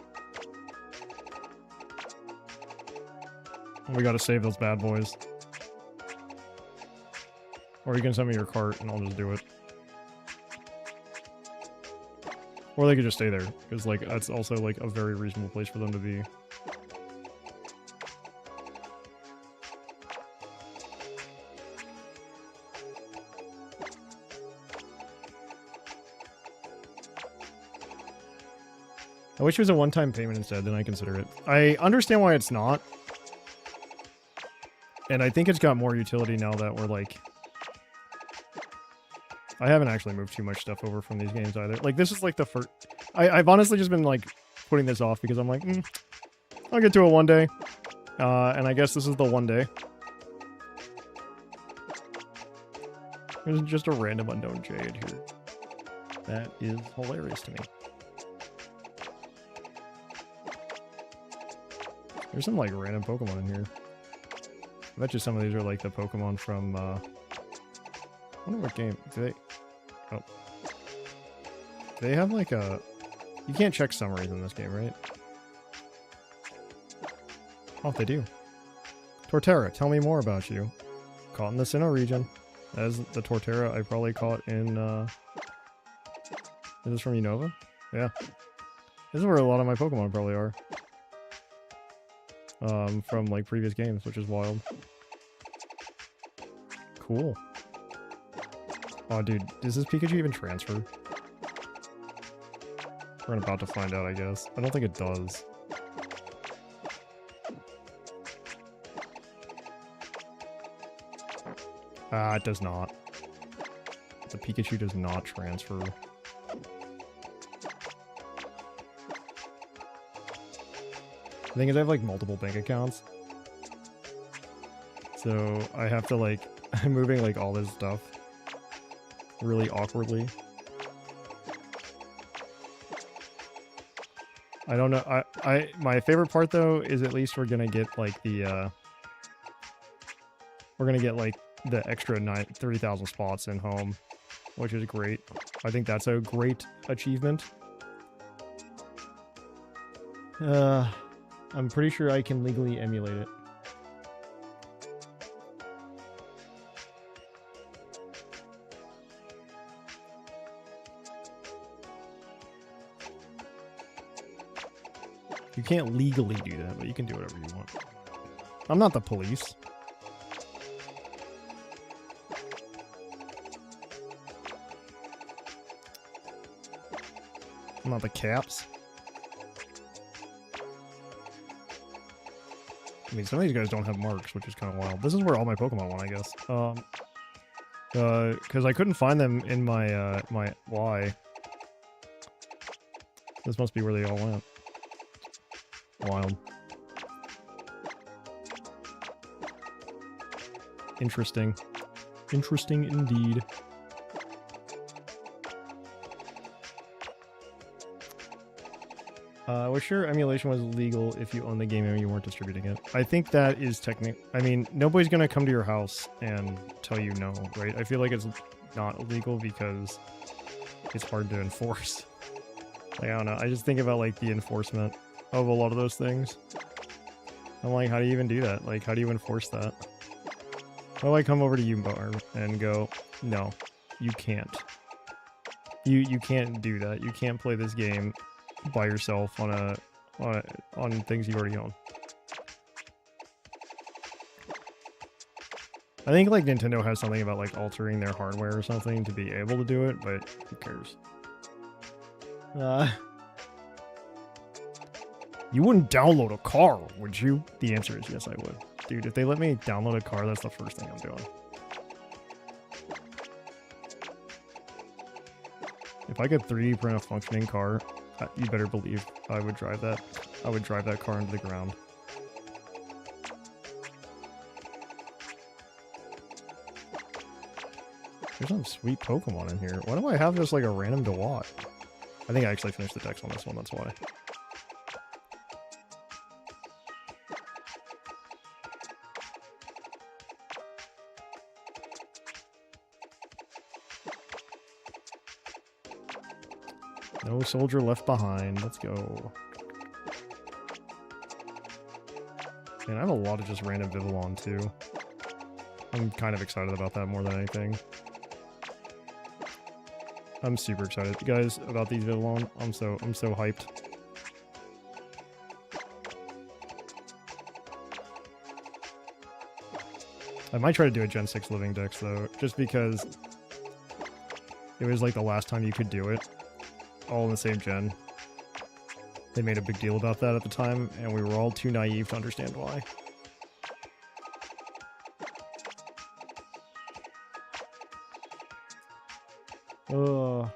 Speaker 1: We gotta save those bad boys. Or you can send me your cart and I'll just do it. Or they could just stay there, because like that's also like a very reasonable place for them to be. I wish it was a one-time payment instead, then I consider it. I understand why it's not. And I think it's got more utility now that we're like... I haven't actually moved too much stuff over from these games either. Like, this is like the first... I've honestly just been like putting this off because I'm like, I'll get to it one day. And I guess this is the one day. There's just a random unknown jade here. That is hilarious to me. There's some like random Pokemon in here. I bet you some of these are like the Pokemon from I wonder what game. Do they do they have like a... You can't check summaries in this game, right? Oh, they do. Torterra, tell me more about you. Caught in the Sinnoh region. That is the Torterra I probably caught in Is this from Unova? Yeah. This is where a lot of my Pokemon probably are. From like previous games, which is wild. Cool. Oh, dude, does this Pikachu even transfer? We're about to find out, I guess. I don't think it does. Ah, it does not. The Pikachu does not transfer. The thing is, I have like multiple bank accounts. So I have to like, I'm moving like all this stuff really awkwardly. I don't know. My favorite part though is at least we're gonna get like the we're gonna get like the extra 30,000 spots in home, which is great. I think that's a great achievement. I'm pretty sure I can legally emulate it. You can't legally do that, but you can do whatever you want. I'm not the police. I'm not the cops. I mean, some of these guys don't have marks, which is kind of wild. This is where all my Pokemon went, I guess. Because I couldn't find them in my, my Y. This must be where they all went. Wild. Interesting. Interesting indeed. Was sure emulation was legal if you own the game and you weren't distributing it. I think that is technical. I mean, nobody's gonna come to your house and tell you no, right? I feel like it's not illegal because it's hard to enforce. Like, I don't know. I just think about like the enforcement of a lot of those things. I'm like, how do you even do that? Like, how do you enforce that? How do I come over to you, Barb, and go, no, you can't. You can't do that. You can't play this game by yourself on things you already own. I think like Nintendo has something about like altering their hardware or something to be able to do it, but who cares? You wouldn't download a car, would you? The answer is yes, I would. Dude, if they let me download a car, that's the first thing I'm doing. If I could 3D print a functioning car, you better believe I would drive that. I would drive that car into the ground. There's some sweet Pokemon in here. Why do I have just like a random Dewott? I think I actually finished the dex on this one, that's why. No soldier left behind. Let's go. And I have a lot of just random Vivillon too. I'm kind of excited about that more than anything. I'm super excited, guys, about these Vivillon. I'm so hyped. I might try to do a Gen 6 Living Dex though, just because it was like the last time you could do it. All in the same gen. They made a big deal about that at the time, and we were all too naive to understand why. Oh,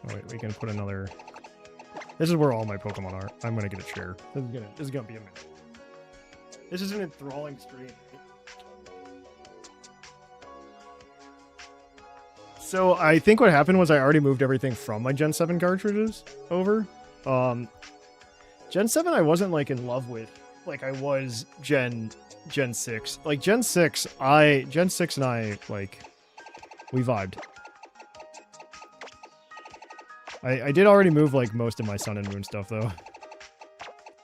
Speaker 1: wait, we can put another... This is where all my Pokemon are. I'm gonna get a chair. This is gonna be a minute. This is an enthralling stream. So I think what happened was I already moved everything from my Gen 7 cartridges over. Gen 7 I wasn't like in love with like I was Gen 6. Like Gen 6 and I like we vibed. I did already move like most of my Sun and Moon stuff though.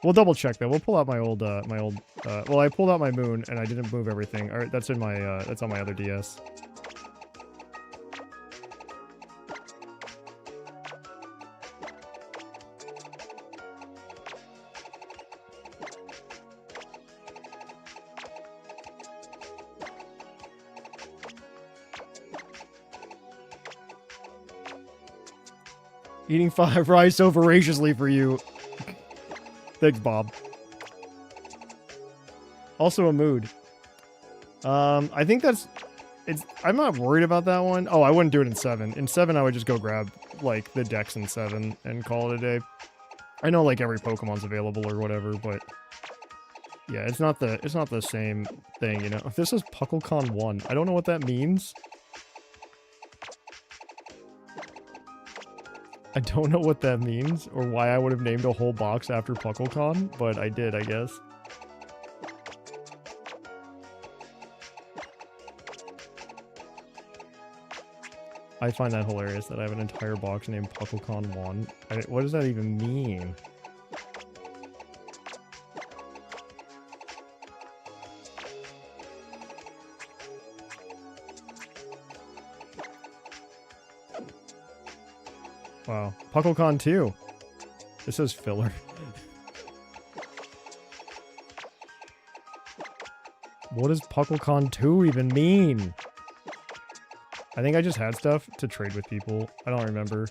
Speaker 1: We'll double check though. We'll pull out my old well, I pulled out my Moon and I didn't move everything. All right, that's in my that's on my other DS. Eating 5 rice so voraciously for you. Thanks, Bob. Also a mood. I think I'm not worried about that one. Oh, I wouldn't do it in 7. In 7, I would just go grab, like, the Dex in 7 and call it a day. I know, like, every Pokemon's available or whatever, but... Yeah, it's not the same thing, you know? If this is PuckleCon 1, I don't know what that means. I don't know what that means, or why I would have named a whole box after PuckleCon, but I did, I guess. I find that hilarious that I have an entire box named PuckleCon 1. What does that even mean? Wow. PuckleCon 2. This is filler. What does PuckleCon 2 even mean? I think I just had stuff to trade with people. I don't remember.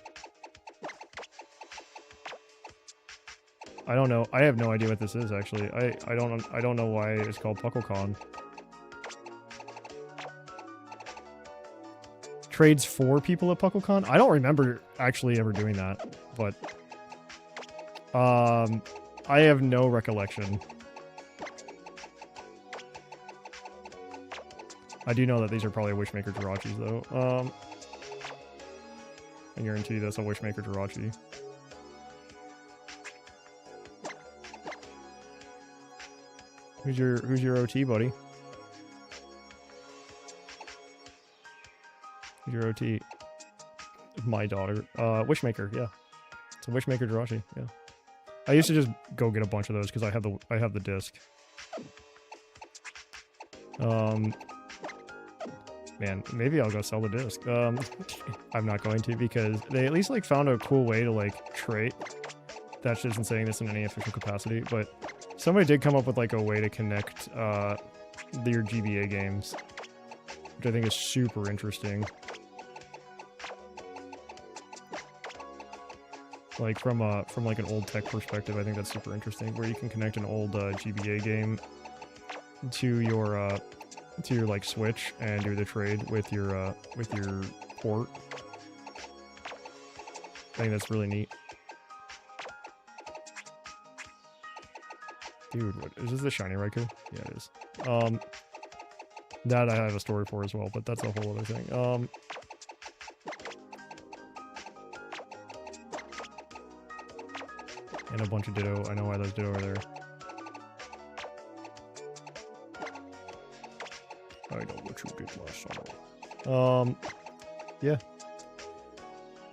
Speaker 1: I don't know. I have no idea what this is actually. I don't know why it's called PuckleCon. Trades for people at PuckleCon? I don't remember actually ever doing that, but I have no recollection. I do know that these are probably Wishmaker Jirachis though. I guarantee that's a Wishmaker Jirachi. Who's your OT, buddy? Your OT. My daughter. Wishmaker, yeah. It's a Wishmaker Jirachi, yeah. I used to just go get a bunch of those because I have the disc. Man, maybe I'll go sell the disc. I'm not going to because they at least like found a cool way to like trade. That just isn't saying this in any official capacity, but somebody did come up with like a way to connect your GBA games, which I think is super interesting. Like from like an old tech perspective, I think that's super interesting. Where you can connect an old GBA game to your like Switch and do the trade with your port. I think that's really neat. Dude, what is this, the shiny Raikou? Yeah, it is. That I have a story for as well, but that's a whole other thing. And a bunch of Ditto. I know why those Ditto are there. I know what you did last summer. Yeah.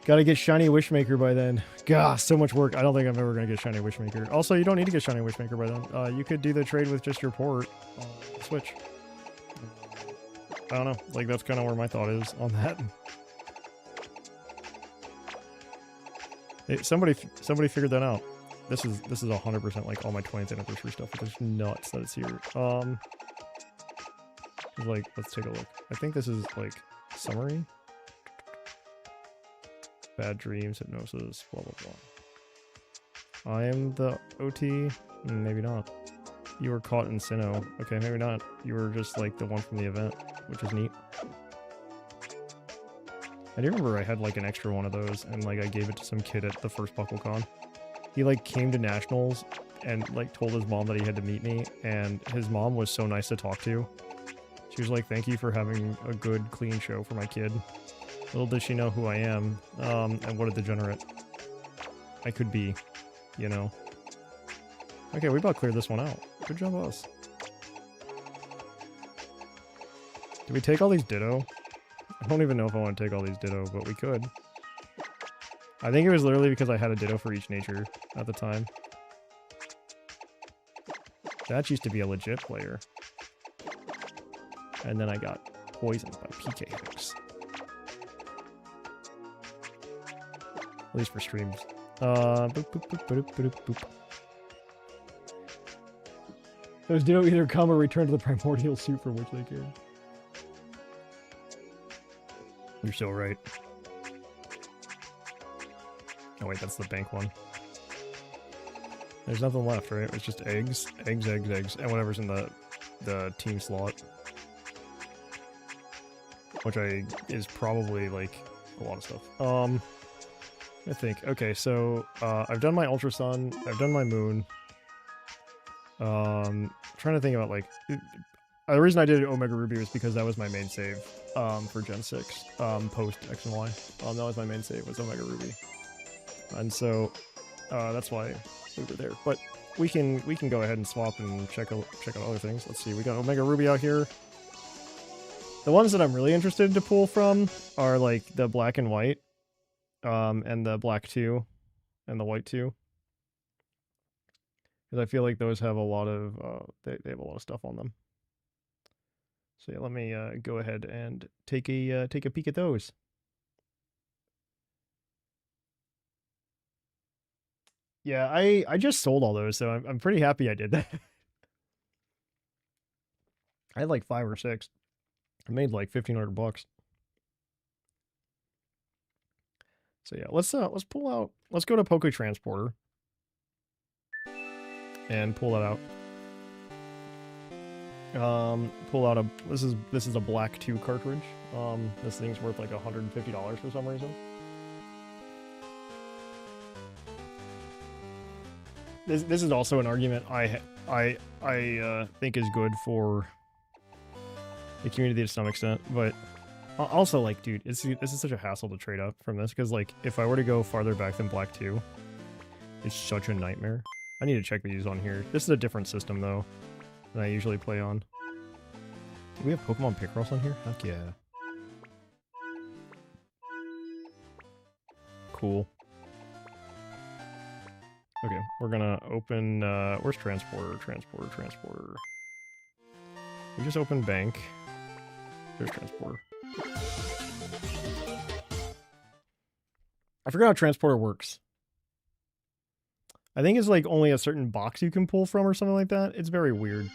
Speaker 1: Gotta get Shiny Wishmaker by then. Gosh, so much work. I don't think I'm ever gonna get Shiny Wishmaker. Also, you don't need to get Shiny Wishmaker by then. You could do the trade with just your port on Switch. I don't know. Like, that's kind of where my thought is on that. Hey, somebody figured that out. This is 100% like all my 20th anniversary stuff. It's just nuts that it's here. Like, let's take a look. I think this is like summary. Bad dreams, hypnosis, blah blah blah. I am the OT. Maybe not. You were caught in Sinnoh. Okay, maybe not. You were just like the one from the event, which is neat. I do remember I had like an extra one of those, and like I gave it to some kid at the first BuckleCon. He like came to nationals and like told his mom that he had to meet me, and his mom was so nice to talk to. She was like, "Thank you for having a good, clean show for my kid." Little does she know who I am, and what a degenerate I could be, you know. Okay, we about cleared this one out. Good job, us. Did we take all these Ditto? I don't even know if I want to take all these Ditto, but we could. I think it was literally because I had a Ditto for each nature at the time. That used to be a legit player. And then I got poisoned by PK Hex. At least for streams. Boop, boop, boop, boop, boop, boop. Those Ditto either come or return to the primordial suit from which they came. You're so right. Oh wait, that's the bank one. There's nothing left, right? It's just eggs, eggs, eggs, eggs, and whatever's in the team slot. Which is probably like a lot of stuff. I think. Okay, so I've done my Ultra Sun, I've done my Moon. Trying to think about like the reason I did Omega Ruby was because that was my main save for Gen 6 post X and Y. That was my main save, was Omega Ruby, and so that's why we were there. But we can go ahead and swap and check out other things. Let's see, we got Omega Ruby out here. The ones that I'm really interested to pull from are like the black and white, and the black 2, and the white 2. Because I feel like those have a lot of, they have a lot of stuff on them. So yeah, let me go ahead and take a peek at those. Yeah, I just sold all those, so I'm pretty happy I did that. I had like 5 or 6. I made like $1,500. So yeah, let's pull out. Let's go to Poke Transporter and pull that out. Pull out a this is a black 2 cartridge. This thing's worth like $150 for some reason. This is also an argument I think is good for the community to some extent, but also like, dude, this is such a hassle to trade up from this, because like if I were to go farther back than black 2, it's such a nightmare. I need to check these on here. This is a different system though than I usually play on. Do we have Pokemon Picross on here? Heck yeah. Cool. Okay, we're gonna open, where's Transporter? Transporter. We just opened Bank. There's Transporter. I forgot how Transporter works. I think it's like only a certain box you can pull from or something like that. It's very weird.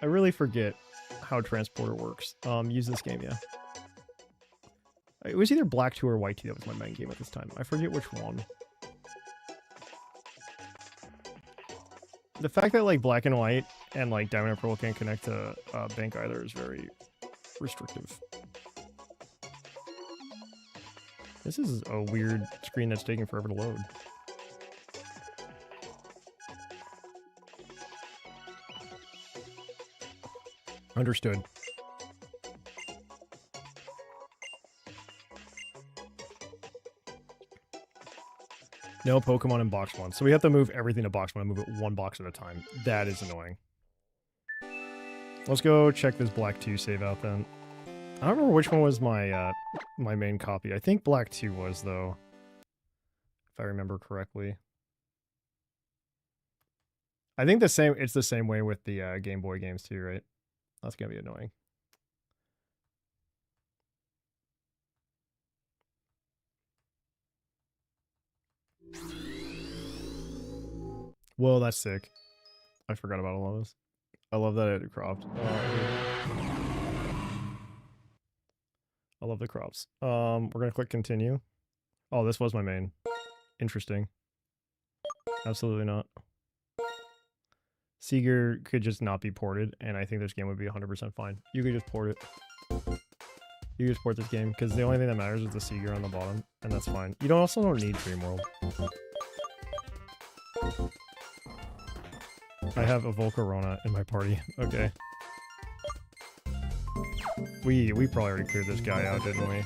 Speaker 1: I really forget how Transporter works. Use this game, yeah. It was either Black 2 or White 2 that was my main game at this time. I forget which one. The fact that like Black and White and like Diamond and Pearl can't connect to Bank either is very restrictive. This is a weird screen that's taking forever to load. Understood. No Pokemon in box 1. So we have to move everything to box 1 and move it one box at a time. That is annoying. Let's go check this Black 2 save out then. I don't remember which one was my my main copy. I think Black 2 was, though. If I remember correctly. I think it's the same way with the Game Boy games too, right? That's gonna be annoying. Whoa, that's sick. I forgot about all of this. I love that it cropped. I love the crops. We're gonna click continue. Oh, this was my main. Interesting. Absolutely not. Seeger could just not be ported, and I think this game would be 100% fine. You could just port it. You just port this game, because the only thing that matters is the Seeger on the bottom, and that's fine. You also don't need Dream World. I have a Volcarona in my party. Okay. We probably already cleared this guy out, didn't we?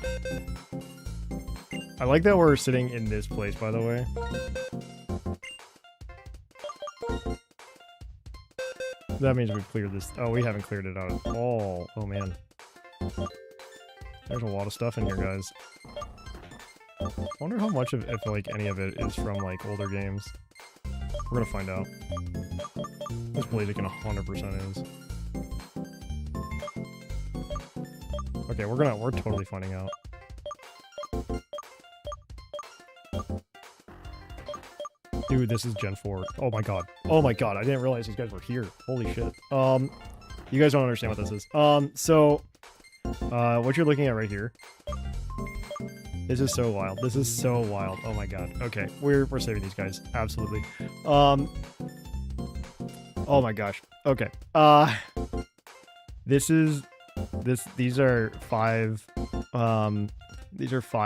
Speaker 1: I like that we're sitting in this place, by the way. That means we've cleared this. Oh, we haven't cleared it out at all. Oh, man. There's a lot of stuff in here, guys. I wonder how much of, if like, any of it is from, like, older games. We're gonna find out. This Blaziken 100% is. Okay, we're totally finding out. Dude, this is Gen 4. Oh my god. Oh my god, I didn't realize these guys were here. Holy shit. You guys don't understand what this is. What you're looking at right here. This is so wild. This is so wild. Oh my god. Okay, we're saving these guys. Absolutely. Oh my gosh. Okay. These are 5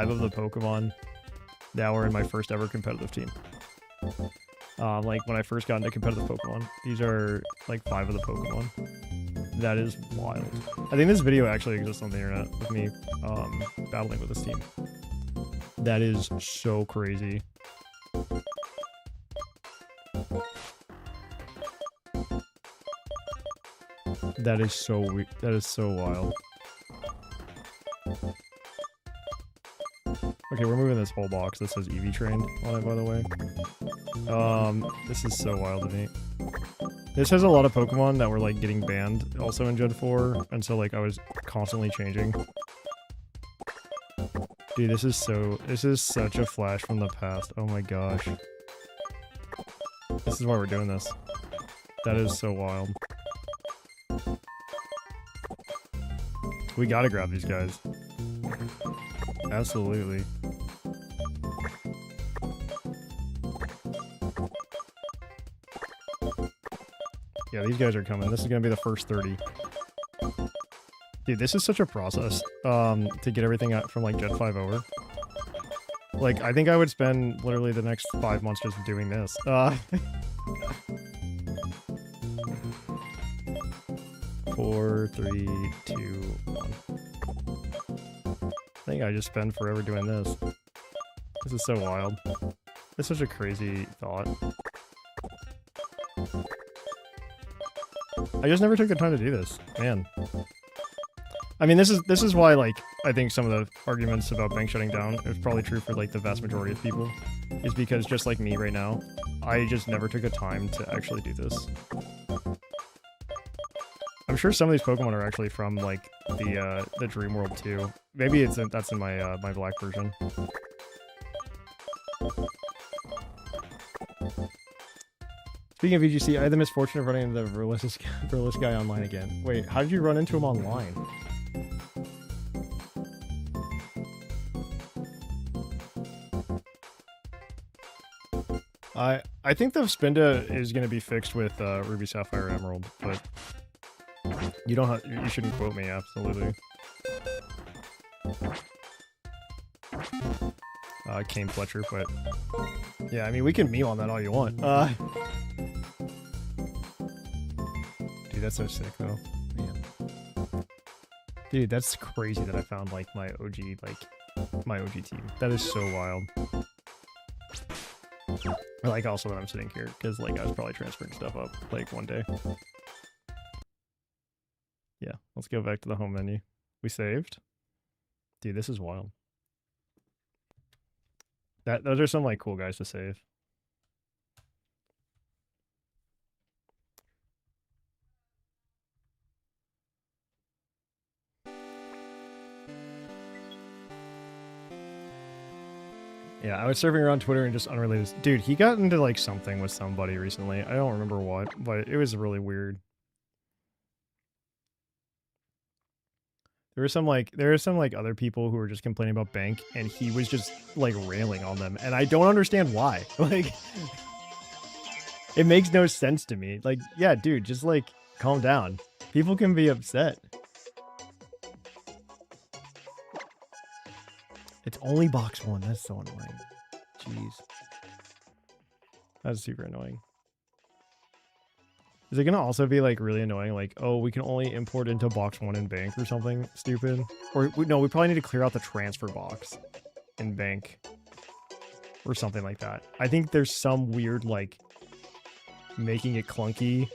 Speaker 1: of the Pokemon that were in my first ever competitive team. Like when I first got into competitive Pokemon. These are like 5 of the Pokemon. That is wild. I think this video actually exists on the internet with me battling with this team. That is so crazy. That is so weird. That is so wild. Okay, we're moving this whole box. This says EV trained on it, by the way. This is so wild to me. This has a lot of Pokemon that were like getting banned also in Gen 4, and so like I was constantly changing. Dude, this is such a flash from the past. Oh my gosh. This is why we're doing this. That is so wild. We gotta grab these guys. Absolutely. Yeah, these guys are coming. This is gonna be the first 30. Dude, this is such a process to get everything out from like Gen 5 over. Like, I think I would spend literally the next 5 months just doing this. 4, 3, 2, 1. I think I just spend forever doing this. This is so wild. It's such a crazy thought. I just never took the time to do this, man. I mean, this is why, like, I think some of the arguments about bank shutting down is probably true for like the vast majority of people, is because just like me right now, I just never took the time to actually do this. I'm sure some of these Pokemon are actually from like the Dream World too. Maybe that's in my my black version. Speaking of VGC, I had the misfortune of running into the Verlis guy online again. Wait, how did you run into him online? I think the Spinda is going to be fixed with Ruby Sapphire Emerald, but you don't have, you shouldn't quote me, absolutely. Kane Fletcher, but yeah, I mean, we can meme on that all you want. Dude, that's so sick though. Man. Dude, that's crazy that I found like my OG team. That is so wild. I like also that I'm sitting here because like I was probably transferring stuff up like one day. Yeah, let's go back to the home menu. We saved. Dude, this is wild. Those are some like cool guys to save. Yeah, I was surfing around Twitter and just unrelated. Dude, he got into like something with somebody recently. I don't remember what, but it was really weird. There were some like other people who were just complaining about Bank, and he was just like railing on them, and I don't understand why. Like, it makes no sense to me. Like, yeah, dude, just like calm down. People can be upset. It's only box 1. That's so annoying. Jeez. That's super annoying. Is it gonna also be like really annoying? Like, oh, we can only import into box 1 in Bank or something stupid? Or no, we probably need to clear out the transfer box in Bank or something like that. I think there's some weird like making it clunky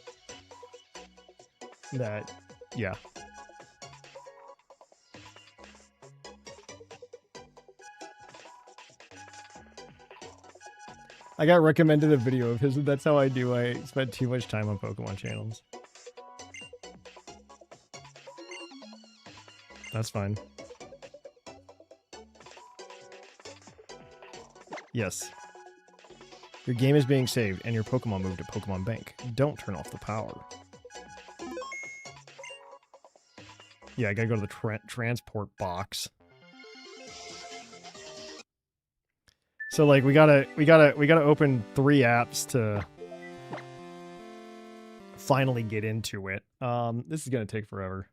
Speaker 1: that, yeah. I got recommended a video of his, and that's how I do. I spent too much time on Pokemon channels. That's fine. Yes. Your game is being saved, and your Pokemon moved to Pokemon Bank. Don't turn off the power. Yeah, I gotta go to the transport box. So like we gotta open 3 apps to finally get into it. This is gonna take forever.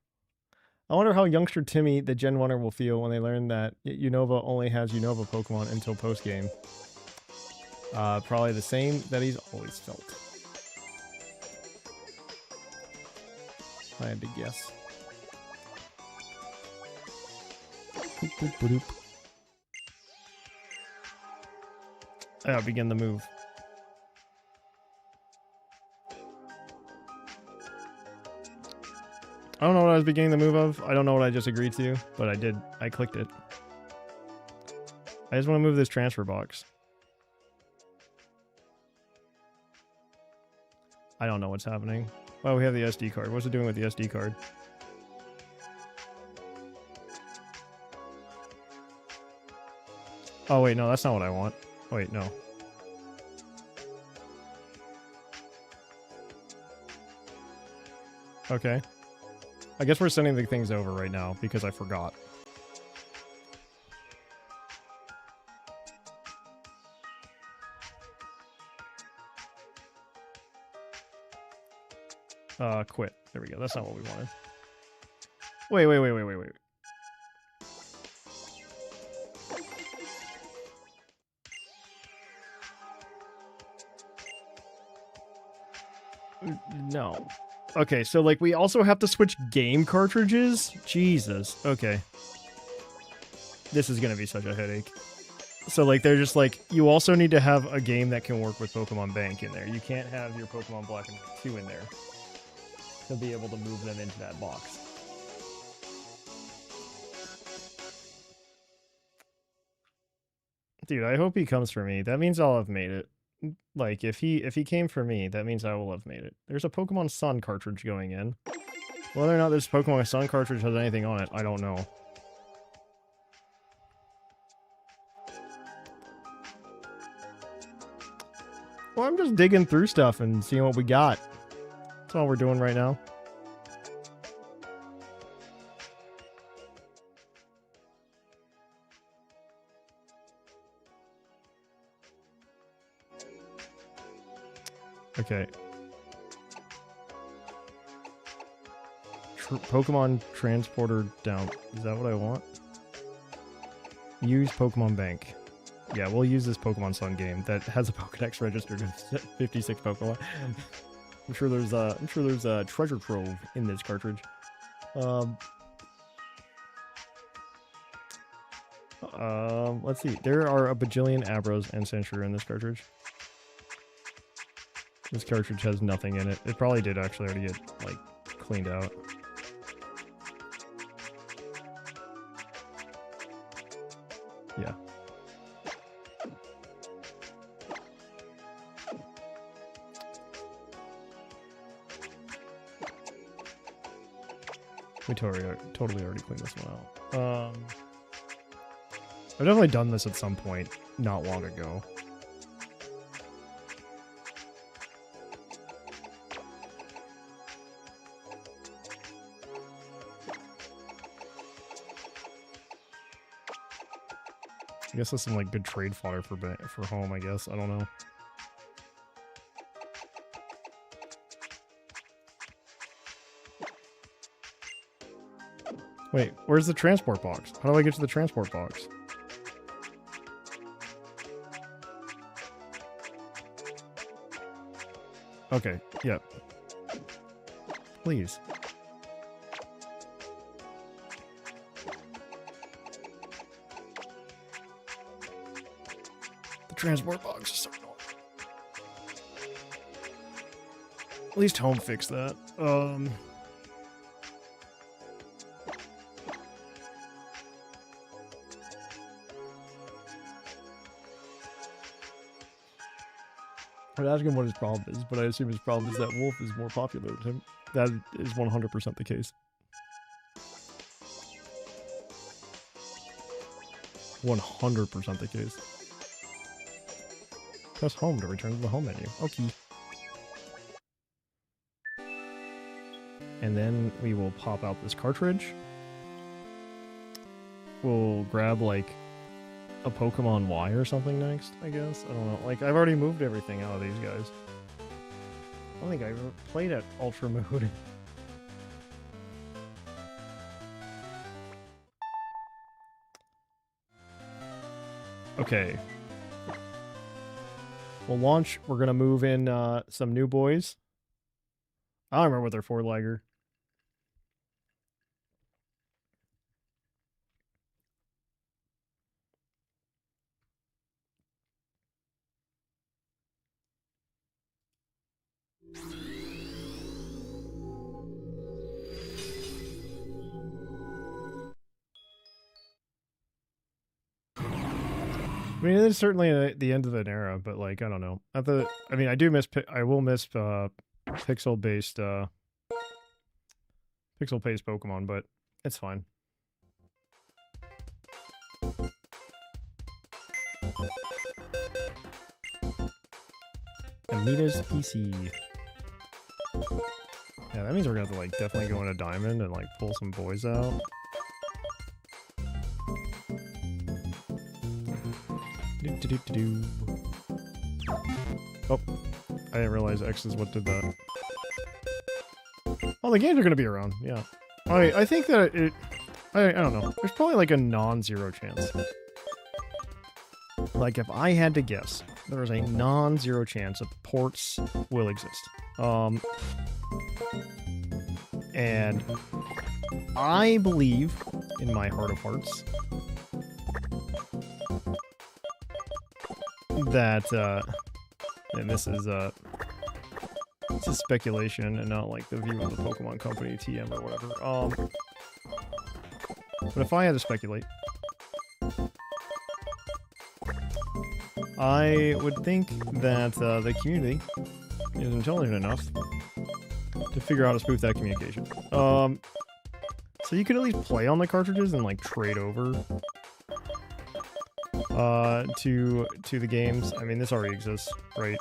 Speaker 1: I wonder how youngster Timmy, the Gen 1er, will feel when they learn that Unova only has Unova Pokemon until post-game. Probably the same that he's always felt. I had to guess. Boop, boop, boop. Yeah, begin the move. I don't know what I was beginning the move of. I don't know what I just agreed to, but I did. I clicked it. I just want to move this transfer box. I don't know what's happening. Oh, we have the SD card. What's it doing with the SD card? Oh, wait, no, that's not what I want. Wait, no. Okay. I guess we're sending the things over right now because I forgot. Quit. There we go. That's not what we wanted. Wait. No. Okay, so like we also have to switch game cartridges? Jesus. Okay. This is gonna be such a headache. So like they're just like, you also need to have a game that can work with Pokemon Bank in there. You can't have your Pokemon Black and White 2 in there to be able to move them into that box. Dude, I hope he comes for me. That means I'll have made it. Like, if he came for me, that means I will have made it. There's a Pokemon Sun cartridge going in. Whether or not this Pokemon Sun cartridge has anything on it, I don't know. Well, I'm just digging through stuff and seeing what we got. That's all we're doing right now. Okay. Pokemon transporter down. Is that what I want? Use Pokemon Bank. Yeah, we'll use this Pokemon Sun game that has a Pokedex registered of 56 Pokemon. I'm sure there's a treasure trove in this cartridge. Let's see. There are a bajillion Abros and Censure in this cartridge. This cartridge has nothing in it. It probably did actually already get, like, cleaned out. Yeah. We totally already cleaned this one out. I've definitely done this at some point not long ago. I guess that's some like good trade fodder for home, I guess. I don't know. Wait, where's the transport box? How do I get to the transport box? Okay, yeah. Please. The transport box is so annoying. At least home fixed that. I'd ask him what his problem is, but I assume his problem is that Wolf is more popular than him. That is 100% the case. 100% the case. Press home to return to the home menu. Okay. And then we will pop out this cartridge. We'll grab, like, a Pokemon Y or something next, I guess. I don't know. Like, I've already moved everything out of these guys. I don't think I ever played at Ultra Mode. Okay. We'll launch. We're gonna move in some new boys. I don't remember what they're for, Liger. I mean, it is certainly the end of an era, but like, I don't know. I mean, I will miss pixel-based Pokemon, but it's fine. Amita's PC. Yeah, that means we're gonna have to like definitely go into Diamond and like pull some boys out. Oh, I didn't realize X is what did that. Oh, the games are gonna be around, yeah. I think that I don't know. There's probably like a non-zero chance. Like if I had to guess, there is a non-zero chance that ports will exist. And I believe in my heart of hearts that and this is speculation and not like the view of the Pokemon Company TM or whatever. But if I had to speculate, I would think that the community is intelligent enough to figure out how to spoof that communication. So you could at least play on the cartridges and like trade over to the games. I mean, this already exists, right?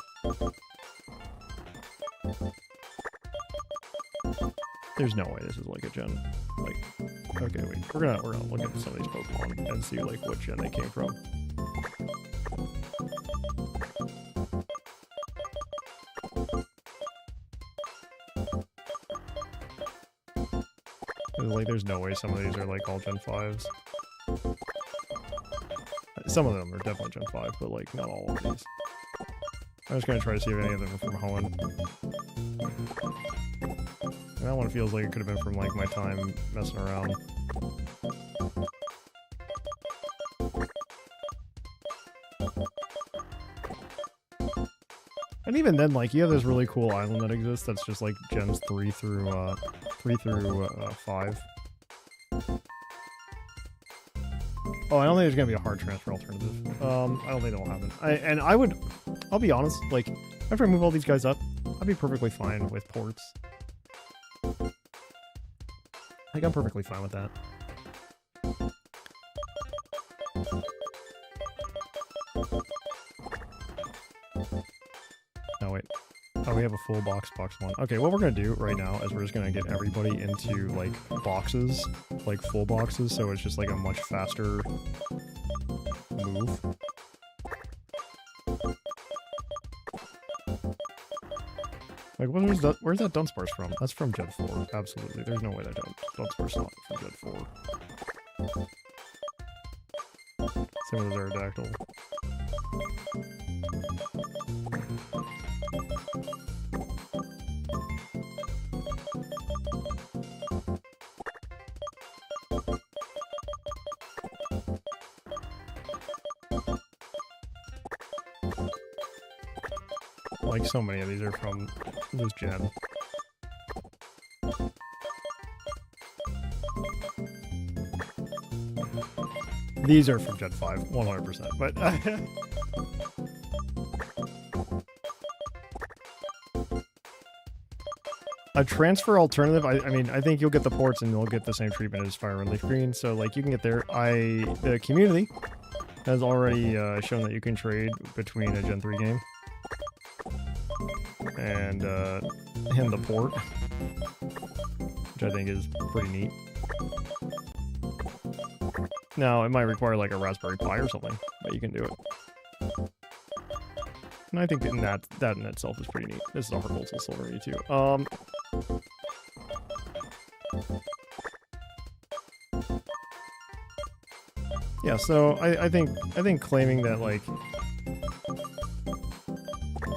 Speaker 1: There's no way this is like a gen. Like, okay, wait, we're gonna look at some of these Pokemon and see like what gen they came from. Like, there's no way some of these are like all Gen 5s. Some of them are definitely Gen 5, but like not all of these. I'm just gonna try to see if any of them are from Hoenn. That one feels like it could have been from like my time messing around. And even then, like, you have this really cool island that exists that's just like gens 3 through 5. Oh, I don't think there's gonna be a hard transfer alternative. I don't think that'll happen. I'll be honest, like, after I move all these guys up, I'd be perfectly fine with ports. Like, I'm perfectly fine with that. No, wait. Oh, we have a full box 1. Okay, what we're gonna do right now is we're just gonna get everybody into, like, boxes. Like, full boxes, so it's just, like, a much faster move. Like, where's that Dunsparce from? That's from Gen 4, absolutely. There's no way that Dunsparce's not from Gen 4. Same with Aerodactyl. Like, so many of these are from this gen. These are from Gen 5, 100%, but... A transfer alternative, I mean, I think you'll get the ports and you'll get the same treatment as Fire and Leaf Green, so, like, you can get there. The community has already shown that you can trade between a Gen 3 game and the port, which I think is pretty neat. Now, it might require like a Raspberry Pi or something, but you can do it. And I think that in itself is pretty neat. This is a Harkolzel Silvery too. Yeah, so I think claiming that like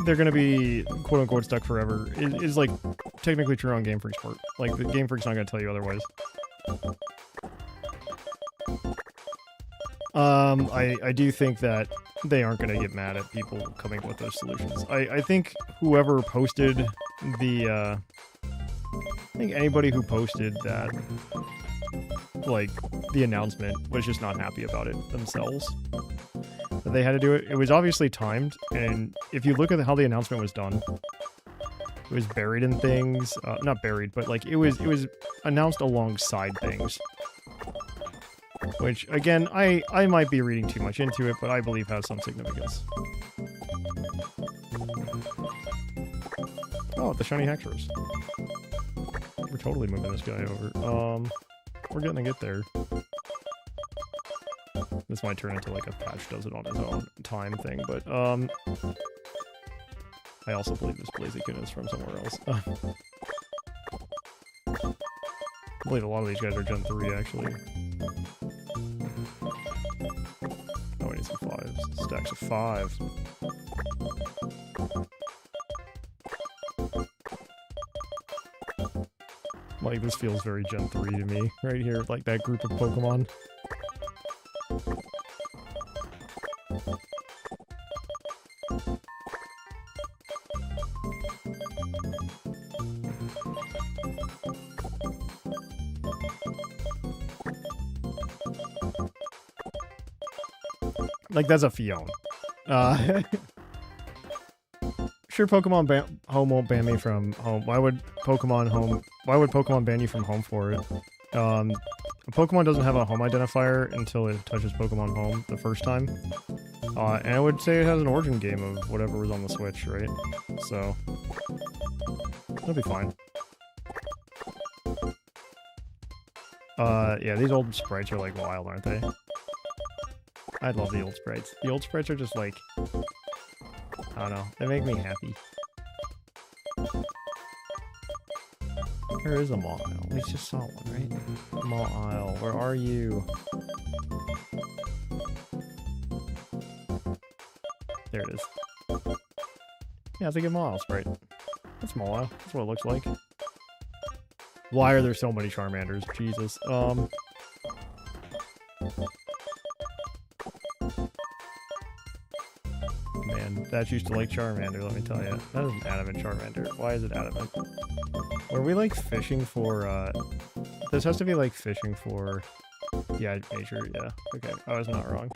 Speaker 1: they're gonna be quote unquote stuck forever is like technically true on Game Freak's part. Like, the Game Freak's not gonna tell you otherwise. I do think that they aren't gonna get mad at people coming up with those solutions. I think whoever posted the I think anybody who posted that, like, the announcement was just not happy about it themselves. That they had to do it. It was obviously timed, and if you look at how the announcement was done, it was buried in things. Not buried, but like it was announced alongside things. Which, again, I might be reading too much into it, but I believe has some significance. Oh, the shiny Hexorus. We're totally moving this guy over. We're gonna get there. This might turn into like a patch does it on its own time thing, but I also believe this Blaziken is from somewhere else. I believe a lot of these guys are Gen 3 actually. Oh, we need some 5s. Stacks of 5. Like, this feels very Gen 3 to me, right here, like that group of Pokemon. Like, that's a Fion. Sure, Pokemon Home won't ban me from Home. Why would Pokemon ban you from Home for it? Pokemon doesn't have a home identifier until it touches Pokemon Home the first time. And I would say it has an origin game of whatever was on the Switch, right? So, it'll be fine. Yeah, these old sprites are like wild, aren't they? I love the old sprites. The old sprites are just like, I don't know, they make me happy. There is a Maw Isle. We just saw one, right? Maw Isle, where are you? There it is. Yeah, it's a good Maw Isle sprite. That's Maw Isle. That's what it looks like. Why are there so many Charmanders? Jesus. Man, that used to like Charmander, let me tell you. That is an adamant Charmander. Why is it adamant? Were we like fishing for, this has to be like fishing for, yeah, nature, yeah. Okay, I was not wrong.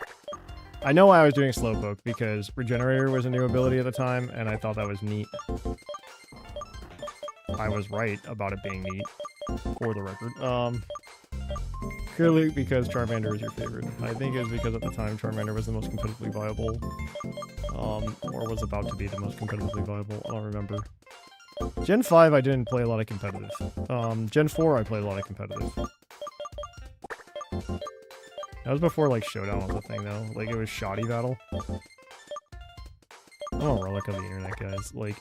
Speaker 1: I know why I was doing Slowpoke, because Regenerator was a new ability at the time, and I thought that was neat. I was right about it being neat, for the record. Clearly because Charmander is your favorite. I think it was because at the time Charmander was the most competitively viable, or was about to be the most competitively viable, I don't remember. Gen 5 I didn't play a lot of competitive. Gen 4 I played a lot of competitive. That was before like Showdown was a thing though, like it was Shoddy Battle. I'm a relic of the internet, guys. Like,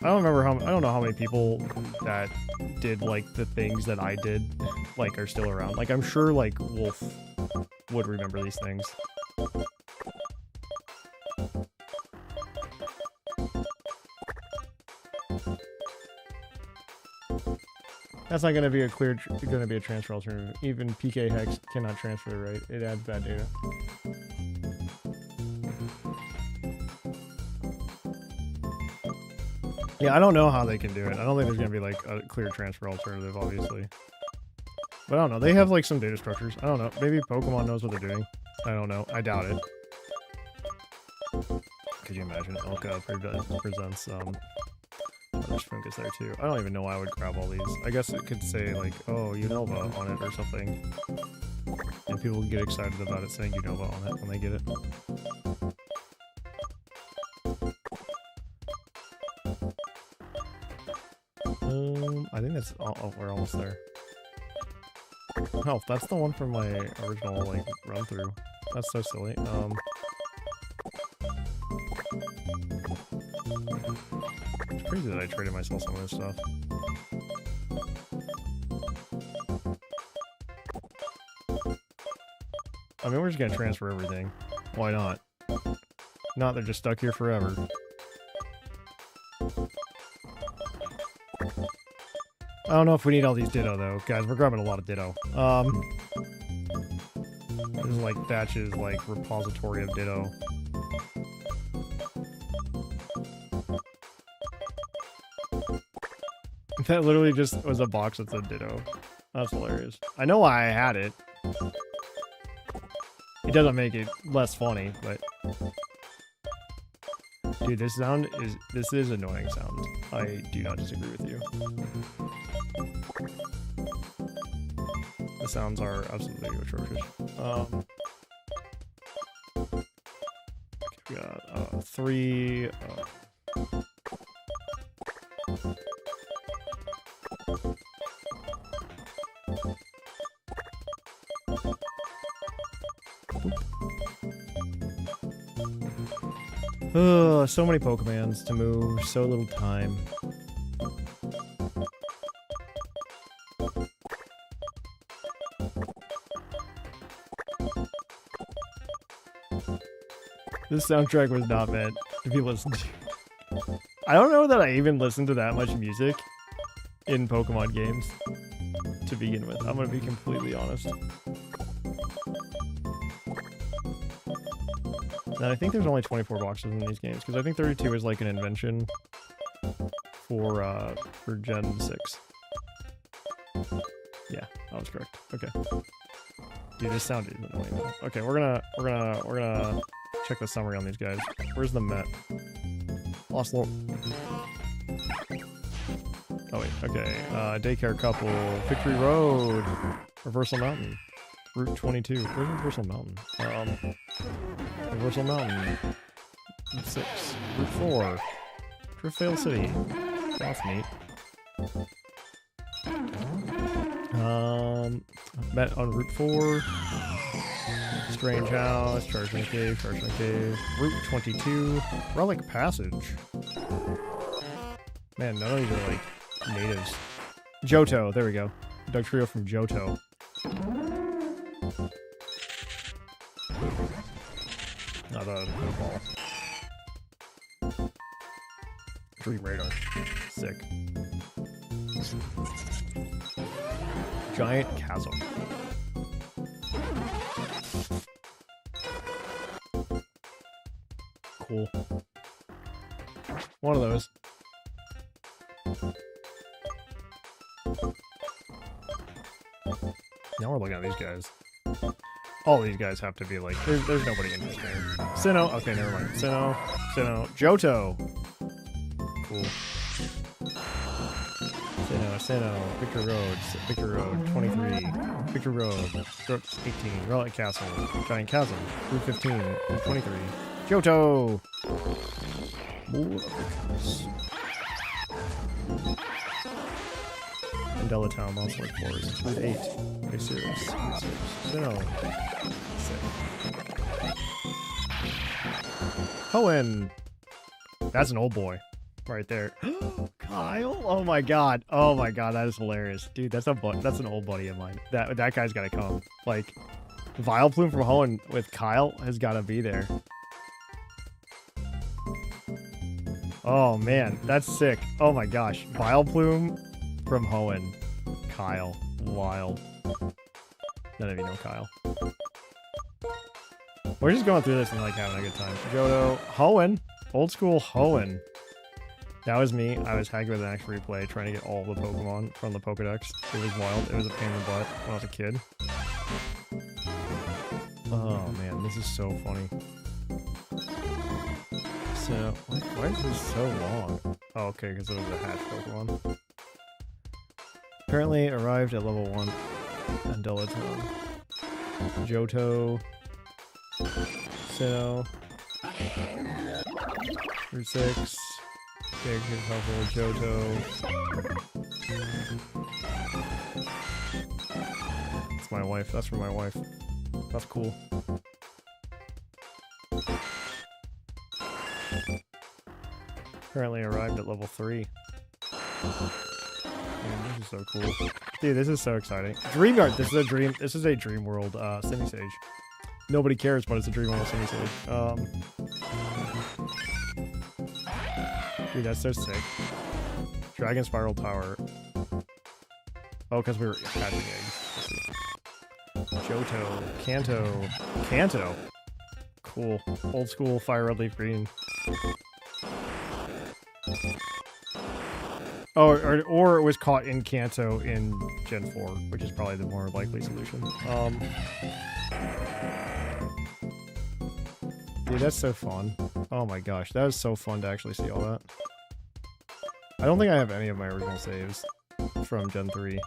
Speaker 1: I don't know how many people that did like the things that I did like are still around. Like I'm sure like Wolf would remember these things. That's not gonna be a transfer alternative. Even PK Hex cannot transfer, right? It adds bad data. Yeah, I don't know how they can do it. I don't think there's gonna be like a clear transfer alternative, obviously. But I don't know. They have like some data structures. I don't know. Maybe Pokemon knows what they're doing. I don't know. I doubt it. Could you imagine Elka presents there's Fungus there too. I don't even know why I would grab all these. I guess it could say like, oh, Unova on it or something. And people get excited about it saying Unova on it when they get it. I think that's, oh, we're almost there. Oh, that's the one from my original, like, run through. That's so silly. It's crazy that I traded myself some of this stuff. I mean, we're just gonna transfer everything. Why not? Not, they're just stuck here forever. I don't know if we need all these Ditto, though. Guys, we're grabbing a lot of Ditto. This is like Thatch's, like, repository of Ditto. That literally just was a box that said Ditto. That's hilarious. I know why I had it. It doesn't make it less funny, but... Dude, this is annoying sound. I do not disagree with you. The sounds are absolutely atrocious. We got 3. So many Pokemons to move, so little time. This soundtrack was not meant to be listened to. I don't know that I even listened to that much music in Pokemon games to begin with. I'm gonna be completely honest. And I think there's only 24 boxes in these games, because I think 32 is like an invention for Gen 6. Yeah, that was correct. Okay. Dude, this sound is annoying though. Okay, we're gonna check the summary on these guys. Where's the Met? Lost Lord. Oh wait, okay. Daycare Couple, Victory Road, Reversal Mountain, Route 22. Where's Reversal Mountain? Reversal Mountain, Route 6, Route 4, Driftveil City. That's neat. Met on Route 4, Strange House, Charging Cave, Route 22, Relic Passage. Man, none of these are like natives. Johto. There we go. Dugtrio from Johto. Not a ball. Dream Radar. Sick. Giant chasm. Cool. One of those. Now we're looking at these guys. All these guys have to be like, there's nobody interesting. Sinnoh, okay, never mind. Sinnoh, Johto. Cool. Sinnoh, Victor Road, 23, Victor Road, 18, Relic Castle, Giant Chasm, Route 15, Route 23, Johto! Mandela Town, Monster Lake Forest, Route 8, Route 6, Sinnoh, Hoenn! That's an old boy. Right there. Kyle? Oh my god. Oh my god, that is hilarious. Dude, that's an old buddy of mine. That guy's gotta come. Like, Vileplume from Hoenn with Kyle has gotta be there. Oh man, that's sick. Oh my gosh. Vileplume from Hoenn. Kyle. Wild. None of you know Kyle. We're just going through this and like having a good time. Johto. Hoenn. Old school Hoenn. That was me. I was hacking with an actual replay trying to get all the Pokemon from the Pokedex. It was wild. It was a pain in the butt when I was a kid. Oh man, this is so funny. So, why is this so long? Oh, okay, because it was a hatch Pokemon. Apparently arrived at level 1 on Delatown. Johto. Sinnoh. Route 6. Big helpful Johto. That's my wife. That's for my wife. That's cool. Currently arrived at level 3. Man, this is so cool. Dude, this is so exciting. Dreamyard. This is a Dream World Simisage. Nobody cares, but it's a Dream World Simisage. Dude, that's so sick. Dragon Spiral Tower. Oh, because we were hatching eggs. Johto. Kanto. Cool. Old school Fire Red Leaf Green. Oh, or it was caught in Kanto in Gen 4, which is probably the more likely solution. Dude, that's so fun. Oh my gosh, that was so fun to actually see all that. I don't think I have any of my original saves from Gen 3.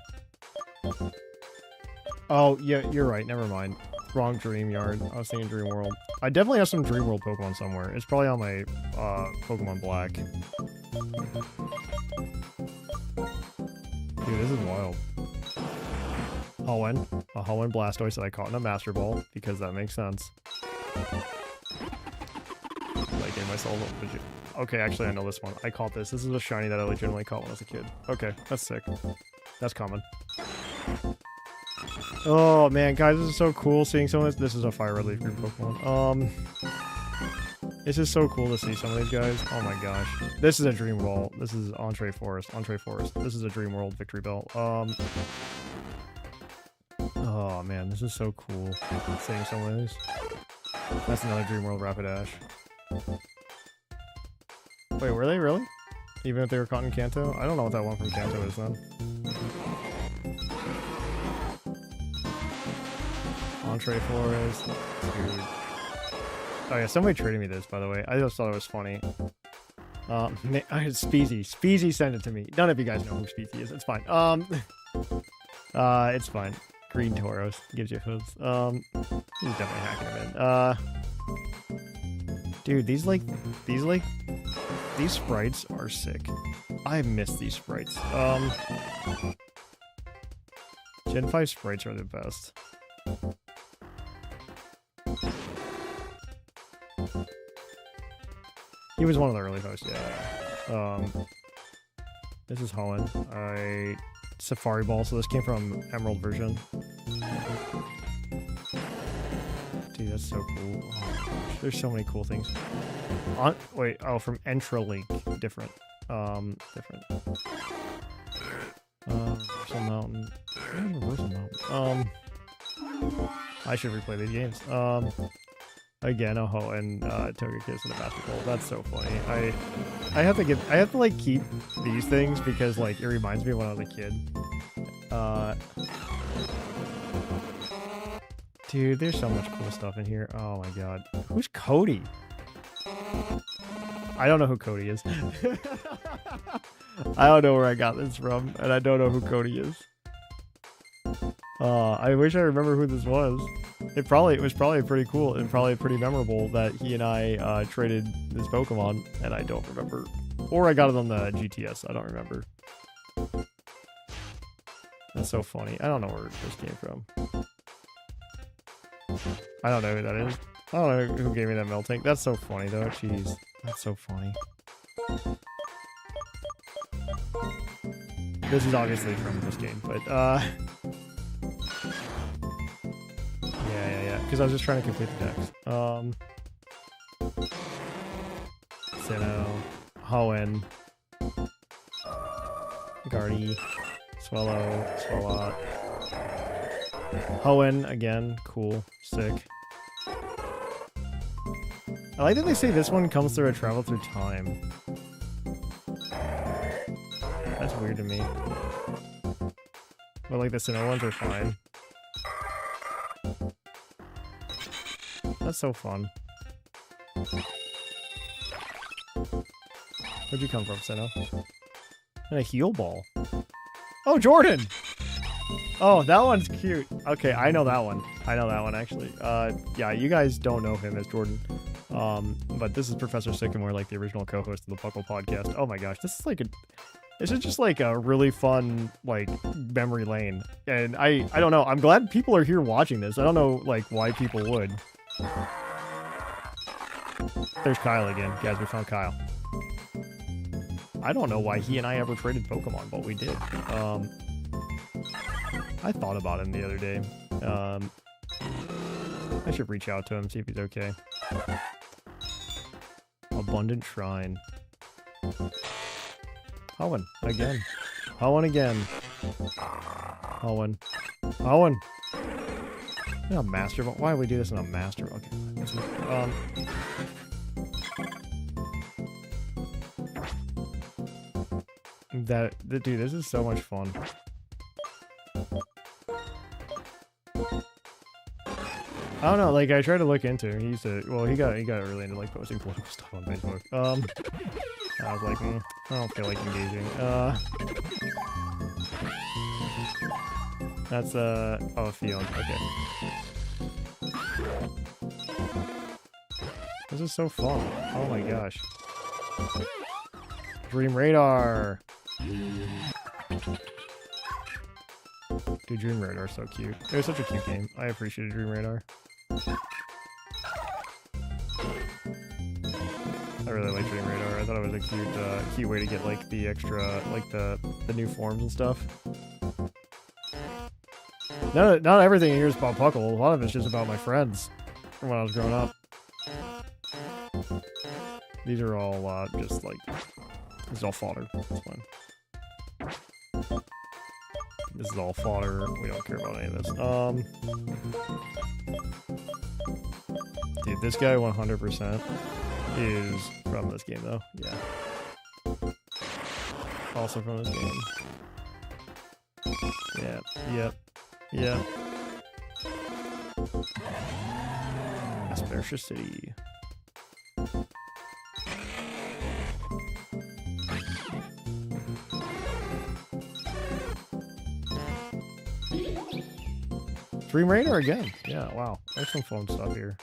Speaker 1: Oh, yeah, you're right, never mind. Wrong Dream Yard. I was thinking Dream World. I definitely have some Dream World Pokemon somewhere. It's probably on my Pokemon Black. Dude, this is wild. Hoenn. A Hoenn Blastoise that I caught in a Master Ball, because that makes sense. I gave myself a... Okay, actually, I know this one. I caught this. This is a shiny that I legitimately caught when I was a kid. Okay, that's sick. That's common. Oh, man, guys, this is so cool seeing some of this. This is a Fire Red Leaf Green Pokemon. This is so cool to see some of these guys. Oh my gosh. This is a Dream Ball. This is Entree Forest. This is a Dream World Victory Bell. Oh man, this is so cool seeing some of these. That's another Dream World Rapidash. Wait, were they really? Even if they were caught in Kanto? I don't know what that one from Kanto is then. Entree Forest. Dude. Oh yeah, somebody traded me this, by the way. I just thought it was funny. Speezy. Speezy sent it to me. None of you guys know who Speezy is. It's fine. It's fine. Green Tauros gives you hooves. He's definitely hacking him in. Dude, these sprites are sick. I miss these sprites. Gen 5 sprites are the best. He was one of the early hosts, yeah. This is Hoenn. I Safari Ball, so this came from Emerald version. Dude, that's so cool. Oh my gosh, there's so many cool things. Wait, oh, from Entralink, different. Different. Reversal Mountain. Reversal Mountain. I should replay these games. Again, oh, and Togekiss and the Master Ball. That's so funny. I have to like keep these things because like it reminds me of when I was a kid. Dude, there's so much cool stuff in here. Oh my god. Who's Cody? I don't know who Cody is. I don't know where I got this from, and I don't know who Cody is. I wish I remember who this was. It was probably pretty cool and probably pretty memorable that he and I traded this Pokemon, and I don't remember. Or I got it on the GTS, I don't remember. That's so funny. I don't know where this came from. I don't know who that is. I don't know who gave me that Meltank. That's so funny though, jeez. That's so funny. This is obviously from this game, but yeah. Because I was just trying to complete the decks. Sinnoh, Hoenn, Guardy, Swalot. Hoenn again, cool, sick. I like that they say this one comes through a travel through time. That's weird to me. But like the Sinnoh ones are fine. That's so fun. Where'd you come from, Sinnoh? And a heal ball. Oh, Jordan! Oh, that one's cute. Okay, I know that one. I know that one, actually. Yeah, you guys don't know him as Jordan. But this is Professor Sycamore, like the original co-host of the Puckle podcast. Oh my gosh, this is just like a really fun, like, memory lane. And I don't know, I'm glad people are here watching this. I don't know, like, why people would. There's Kyle again. Guys, we found Kyle. I don't know why he and I ever traded Pokemon, but we did. I thought about him the other day. I should reach out to him, see if he's okay. Abundant Shrine. Hoenn, again. Hoenn again. Hoenn. A Master Ball. Why would we do this in a Master Ball? Okay. Dude, this is so much fun. I don't know, like, I tried to look into him. He used to, well, he got really into, like, posting political stuff on Facebook. I was like, I don't feel like engaging. That's, oh, Fion, okay. This is so fun. Oh my gosh. Dream Radar! Dude, Dream Radar is so cute. It was such a cute game. I appreciated Dream Radar. I really like Dream Radar. I thought it was a cute way to get like the extra, like the new forms and stuff. Not everything here is about Puckle. A lot of it's just about my friends from when I was growing up. These are all just like, this is all fodder. That's fine. This is all fodder. We don't care about any of this. Dude, this guy 100% is from this game, though. Yeah. Also from this game. Yeah. Aspertia City. Dream Radar again. Yeah, wow. There's some fun stuff here.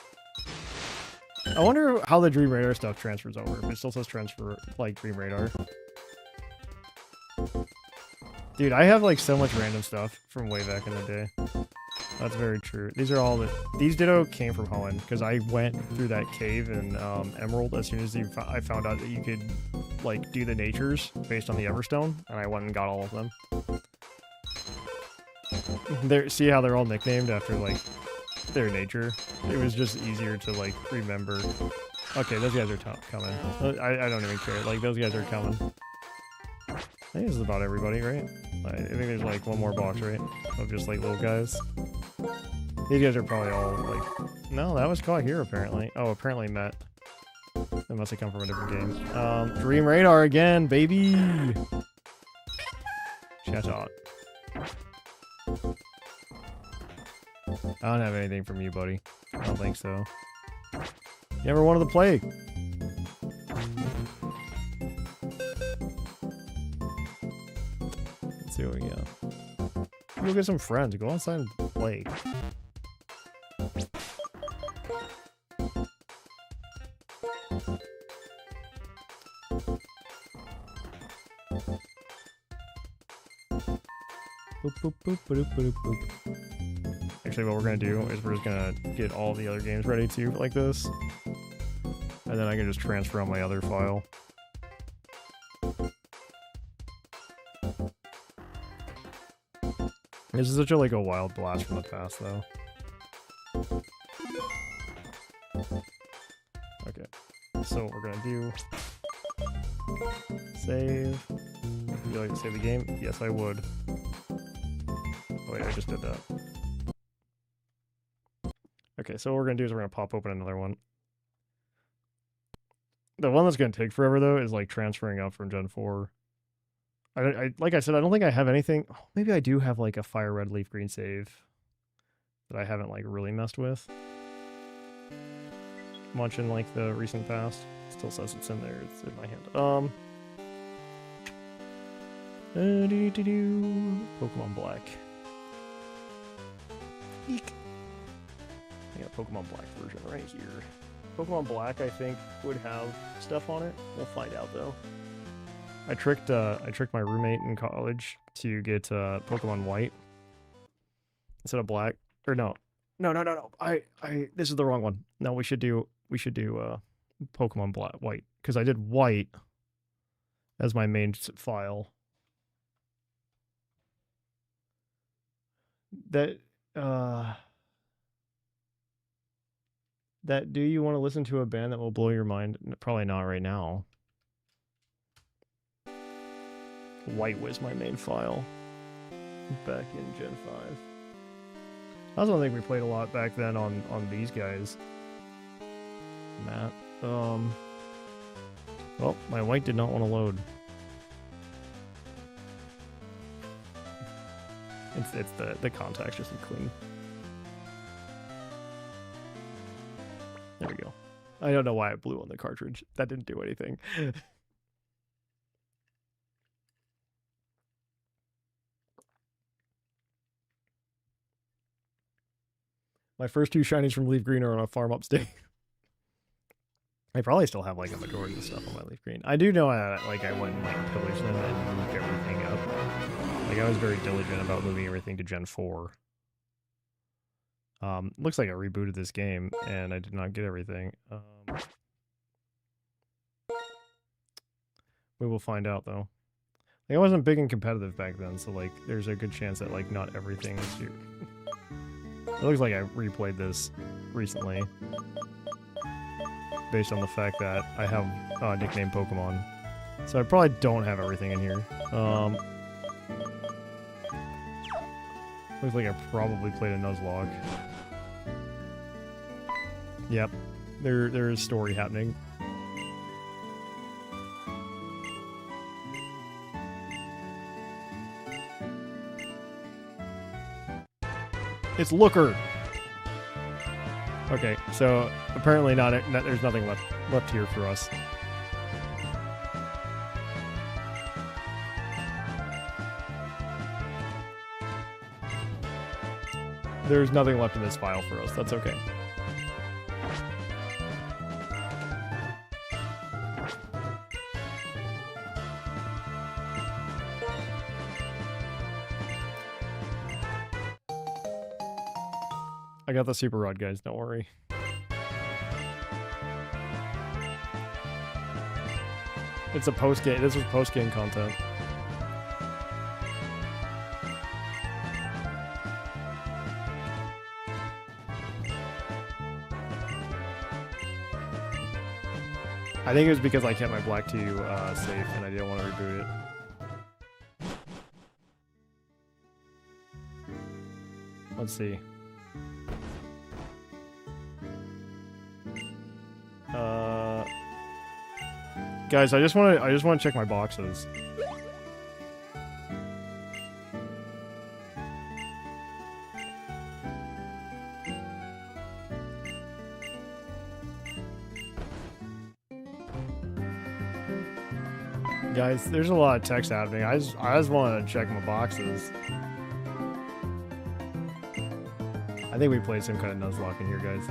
Speaker 1: I wonder how the Dream Radar stuff transfers over. If it still says transfer, like, Dream Radar. Dude, I have, like, so much random stuff from way back in the day. That's very true. These are all these Ditto came from Hoenn, because I went through that cave in Emerald as soon as I found out that you could, like, do the natures based on the Everstone, and I went and got all of them. See how they're all nicknamed after, like, their nature? It was just easier to, like, remember. Okay, those guys are coming. I don't even care. Like, those guys are coming. I think this is about everybody, right? I think there's, like, one more box, right? Of just, like, little guys. These guys are probably all, like... No, that was caught here, apparently. Oh, apparently Met. That must have come from a different game. Dream Radar again, baby! Shout out. I don't have anything from you, buddy. I don't think so. You ever wanted to play? Let's see what we got. Go get some friends. Go outside and play. Boop, boop, boop, boop, boop, boop. Actually, what we're going to do is we're just going to get all the other games ready too, like this. And then I can just transfer on my other file. This is such a, like, a wild blast from the past, though. Okay. So what we're going to do... Save. Would you like to save the game? Yes, I would. Oh, wait, I just did that. Okay, so what we're going to do is we're going to pop open another one. The one that's going to take forever, though, is, like, transferring up from Gen 4. Like I said, I don't think I have anything... Oh, maybe I do have, like, a fire red, leaf green save that I haven't, like, really messed with much in, like, the recent past. Still says it's in there. It's in my hand. Pokemon Black. Eek. I got Pokemon Black version right here. Pokemon Black, I think, would have stuff on it. We'll find out, though. I tricked my roommate in college to get Pokemon White instead of Black. Or no. This is the wrong one. No, we should do Pokemon Black White, because I did White as my main file. That do you want to listen to a band that will blow your mind? Probably not right now. White was my main file back in Gen 5. I also don't think we played a lot back then on these guys. Matt. Well, my White did not want to load. It's the contacts just clean. There we go. I don't know why I blew on the cartridge. That didn't do anything. My first two shinies from Leaf Green are on a farm upstate. I probably still have, like, a majority of stuff on my Leaf Green. I do know I went and, like, pillaged them and moved everything up. Like, I was very diligent about moving everything to Gen 4. Looks like I rebooted this game, and I did not get everything. We will find out, though. Like, I wasn't big and competitive back then, so, like, there's a good chance that, like, not everything is here. It looks like I replayed this recently, based on the fact that I have nicknamed Pokemon. So I probably don't have everything in here. Looks like I probably played a Nuzlocke. Yep, there is story happening. It's Looker. Okay, so apparently there's nothing left here for us. There's nothing left in this file for us. That's okay. I got the super rod, guys. Don't worry. It's a post-game. This was post-game content. I think it was because I kept my black 2 safe and I didn't want to reboot it. Let's see. Guys, I just want to check my boxes. Guys, there's a lot of text happening. I just want to check my boxes. I think we played some kind of Nuzlocke in here, guys.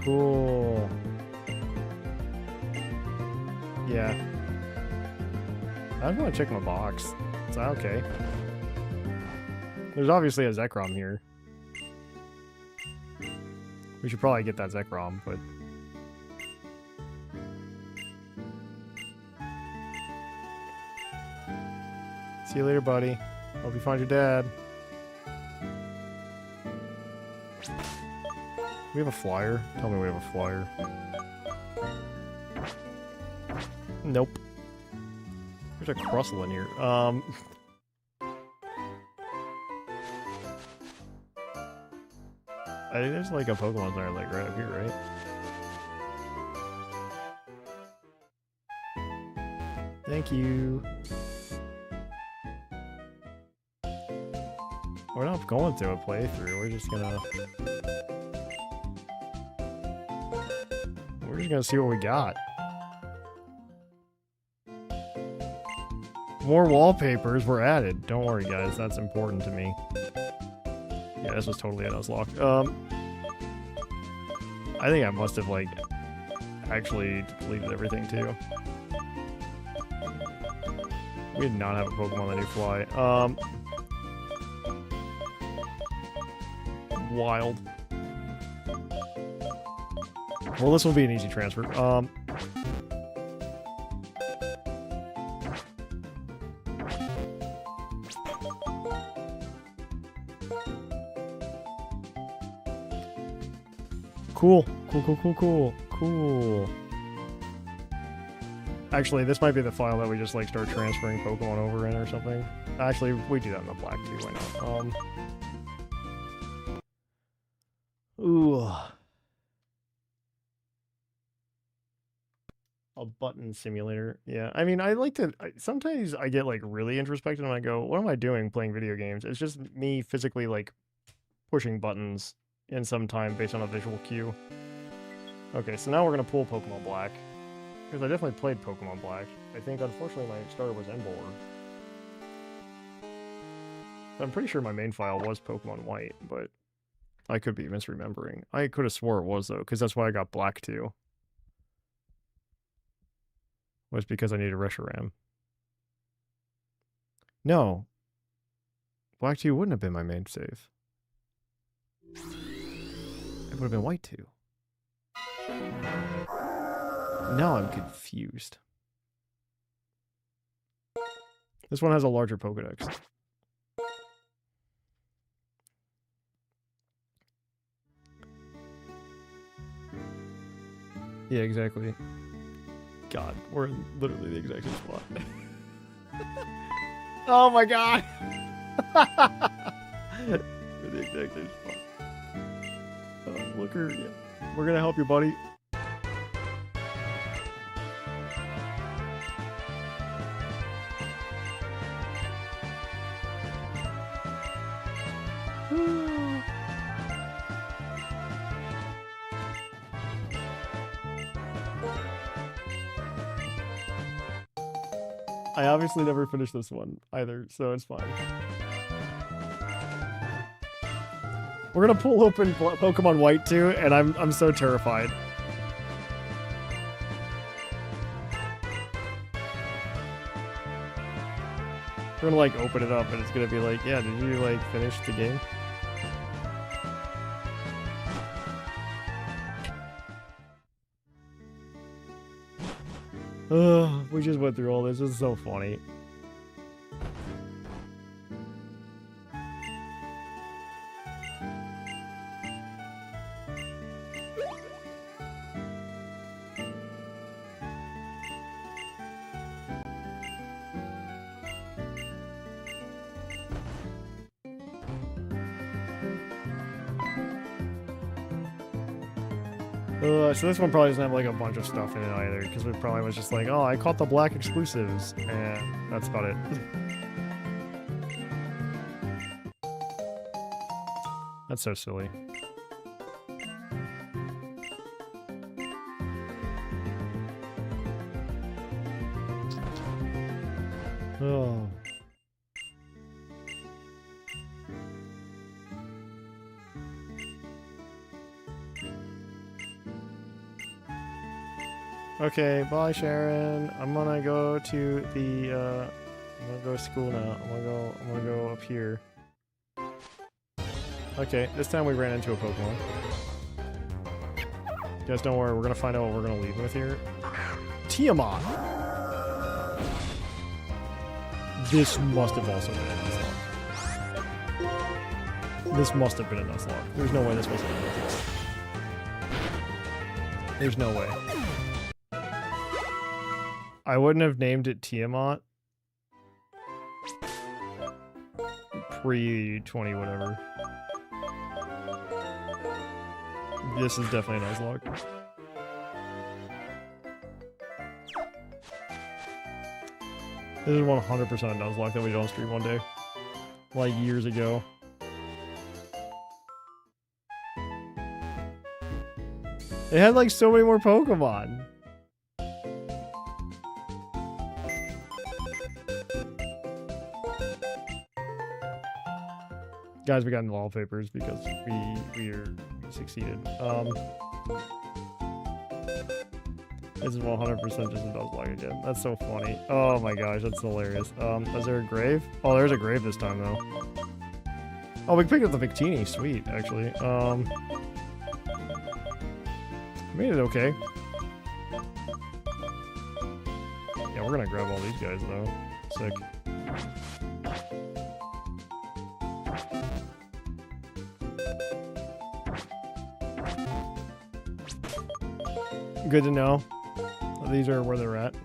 Speaker 1: Cool. Yeah. I just want to check my box. Is that okay? There's obviously a Zekrom here. We should probably get that Zekrom, but... See you later, buddy. Hope you find your dad. We have a flyer? Tell me we have a flyer. Nope. There's a Crustle in here. I think there's like a Pokemon Center like right up here, right? Thank you. We're not going through a playthrough, we're just gonna see what we got. More wallpapers were added. Don't worry guys, that's important to me. Yeah, this was totally a Nuzlocke. I think I must have, like, actually deleted everything, too. We did not have a Pokemon that knew Fly. Wild. Well, this will be an easy transfer. Cool. Cool. Actually, this might be the file that we just, like, start transferring Pokemon over in or something. Actually, we do that in the black, too. Why not? Ooh. A button simulator. Yeah, I mean, I like to... sometimes I get, like, really introspective and I go, what am I doing playing video games? It's just me physically, like, pushing buttons in some time based on a visual cue. Okay, so now we're going to pull Pokemon Black. Because I definitely played Pokemon Black. I think, unfortunately, my starter was Emboar. I'm pretty sure my main file was Pokemon White, but I could be misremembering. I could have swore it was, though, because that's why I got Black 2. Was because I needed Reshiram. No. Black 2 wouldn't have been my main save. It would have been White 2. Now I'm confused. This one has a larger Pokedex. Yeah, exactly. God, we're in literally the exact same spot. Oh my god! We're the exact same spot. Looker, yeah. We're gonna help you, buddy. I obviously never finished this one either, so it's fine. We're gonna pull open Pokemon White 2, and I'm so terrified. We're gonna like open it up, and it's gonna be like, yeah, did you like finish the game? We just went through all this. This is so funny. So this one probably doesn't have like a bunch of stuff in it either, because it probably was just like, oh, I caught the black exclusives, and that's about it. That's so silly. Oh. Okay, bye Sharon. I'm gonna go to the I'm gonna go to school now. I'm gonna go up here. Okay, this time we ran into a Pokemon. You guys don't worry, we're gonna find out what we're gonna leave with here. Tiamat! This must have also been a Nuzlocke. This must have been a Nuzlocke. There's no way this wasn't a Nuzlocke. There's no way. I wouldn't have named it Tiamat. Pre-20 whatever. This is definitely a Nuzlocke. This is 100% a Nuzlocke that we did on stream one day. Like years ago. It had like so many more Pokemon. Guys, we got wallpapers because we succeeded. This is 100% just a Nuzlocke again. That's so funny. Oh my gosh, that's hilarious. Is there a grave? Oh, there's a grave this time though. Oh, we picked up the Victini. Sweet, actually. Made it okay. Yeah, we're gonna grab all these guys though. Sick. Good to know. These are where they're at.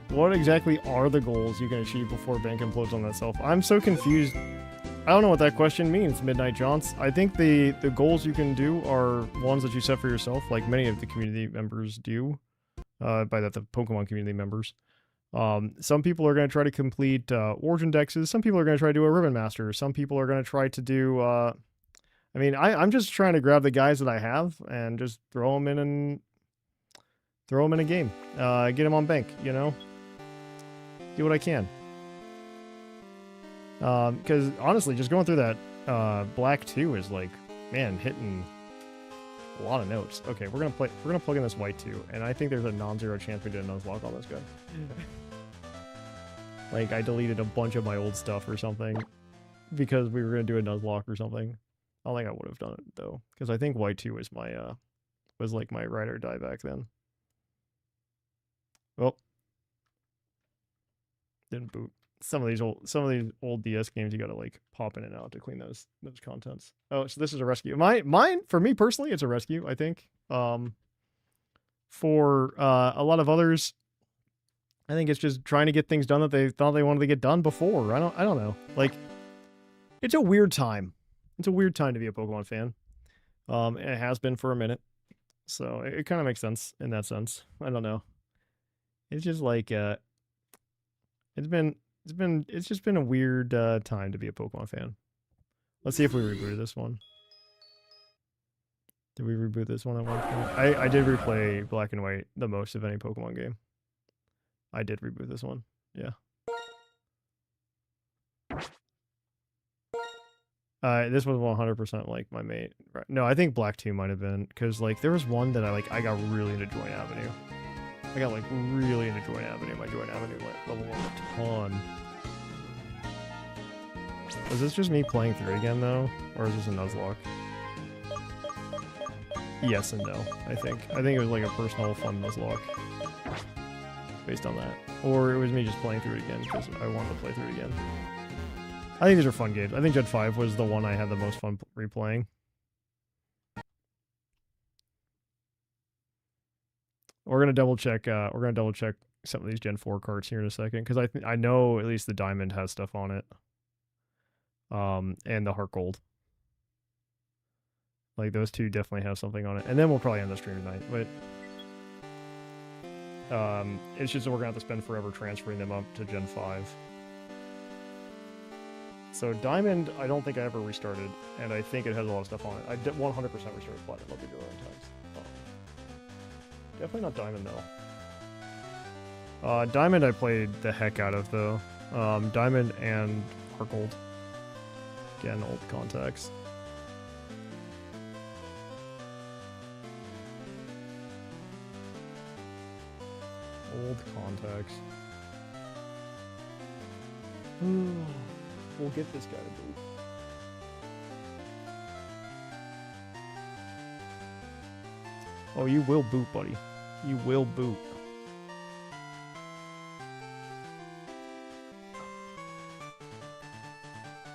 Speaker 1: What exactly are the goals you can achieve before Bank implodes on itself? I'm so confused. I don't know what that question means, Midnight Johns. I think the goals you can do are ones that you set for yourself, like many of the community members do. By that, the Pokemon community members. Some people are going to try to complete Origin Dexes. Some people are going to try to do a Ribbon Master. Some people are going to try to do... I mean, I'm just trying to grab the guys that I have and just throw them in a game. Get them on Bank, you know? Do what I can. Because honestly, just going through that Black 2 is like, man, hitting a lot of notes. Okay, we're gonna plug in this White 2, and I think there's a non-zero chance we did a Nuzlocke on this guy. Like, I deleted a bunch of my old stuff or something because we were gonna do a Nuzlocke or something. I don't think I would have done it though, because I think White 2 was my was like my ride or die back then. Well, didn't boot. Some of these old DS games you gotta like pop in and out to clean those contents. Oh, so this is a rescue. Mine for me personally, it's a rescue. I think. For a lot of others, I think it's just trying to get things done that they thought they wanted to get done before. I don't know. Like, it's a weird time. It's a weird time to be a Pokemon fan. It has been for a minute, so it kind of makes sense in that sense. I don't know. It's just like it's just been a weird time to be a Pokemon fan. Let's see if we rebooted this one. Did we reboot this one at one point? I did replay Black and White the most of any Pokemon game. I did reboot this one. Yeah. This was 100% like my main. No, I think Black 2 might have been, because like there was one that I got really into Joint Avenue. I got like really into Joint Avenue. My Joint Avenue like level 1 a ton. Is this just me playing through it again though, or is this a Nuzlocke? Yes and no. I think it was like a personal fun Nuzlocke based on that, or it was me just playing through it again because I wanted to play through it again. I think these are fun games. I think Gen 5 was the one I had the most fun replaying. We're gonna double check. We're gonna double check some of these Gen 4 carts here in a second, because I know at least the Diamond has stuff on it. And the Heart Gold. Like, those two definitely have something on it. And then we'll probably end the stream tonight, but... it's just that we're gonna have to spend forever transferring them up to Gen 5. So Diamond, I don't think I ever restarted, and I think it has a lot of stuff on it. I did 100% restarted Platinum up to go times. Definitely not Diamond, though. Diamond I played the heck out of, though. Diamond and Heart Gold. Again, old contacts. Old contacts. We'll get this guy to boot. Oh, you will boot, buddy. You will boot.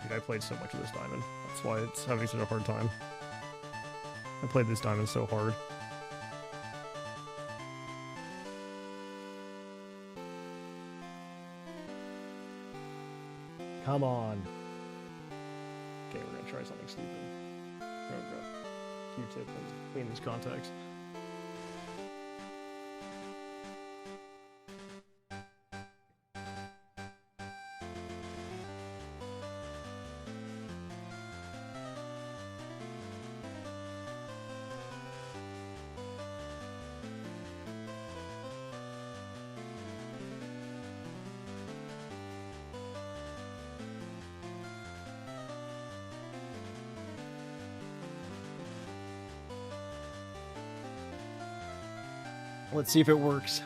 Speaker 1: Dude, I played so much of this diamond. That's why it's having such a hard time. I played this diamond so hard. Come on. Okay, we're gonna try something stupid. Oh god. Q-tip and clean these contacts. Let's see if it works.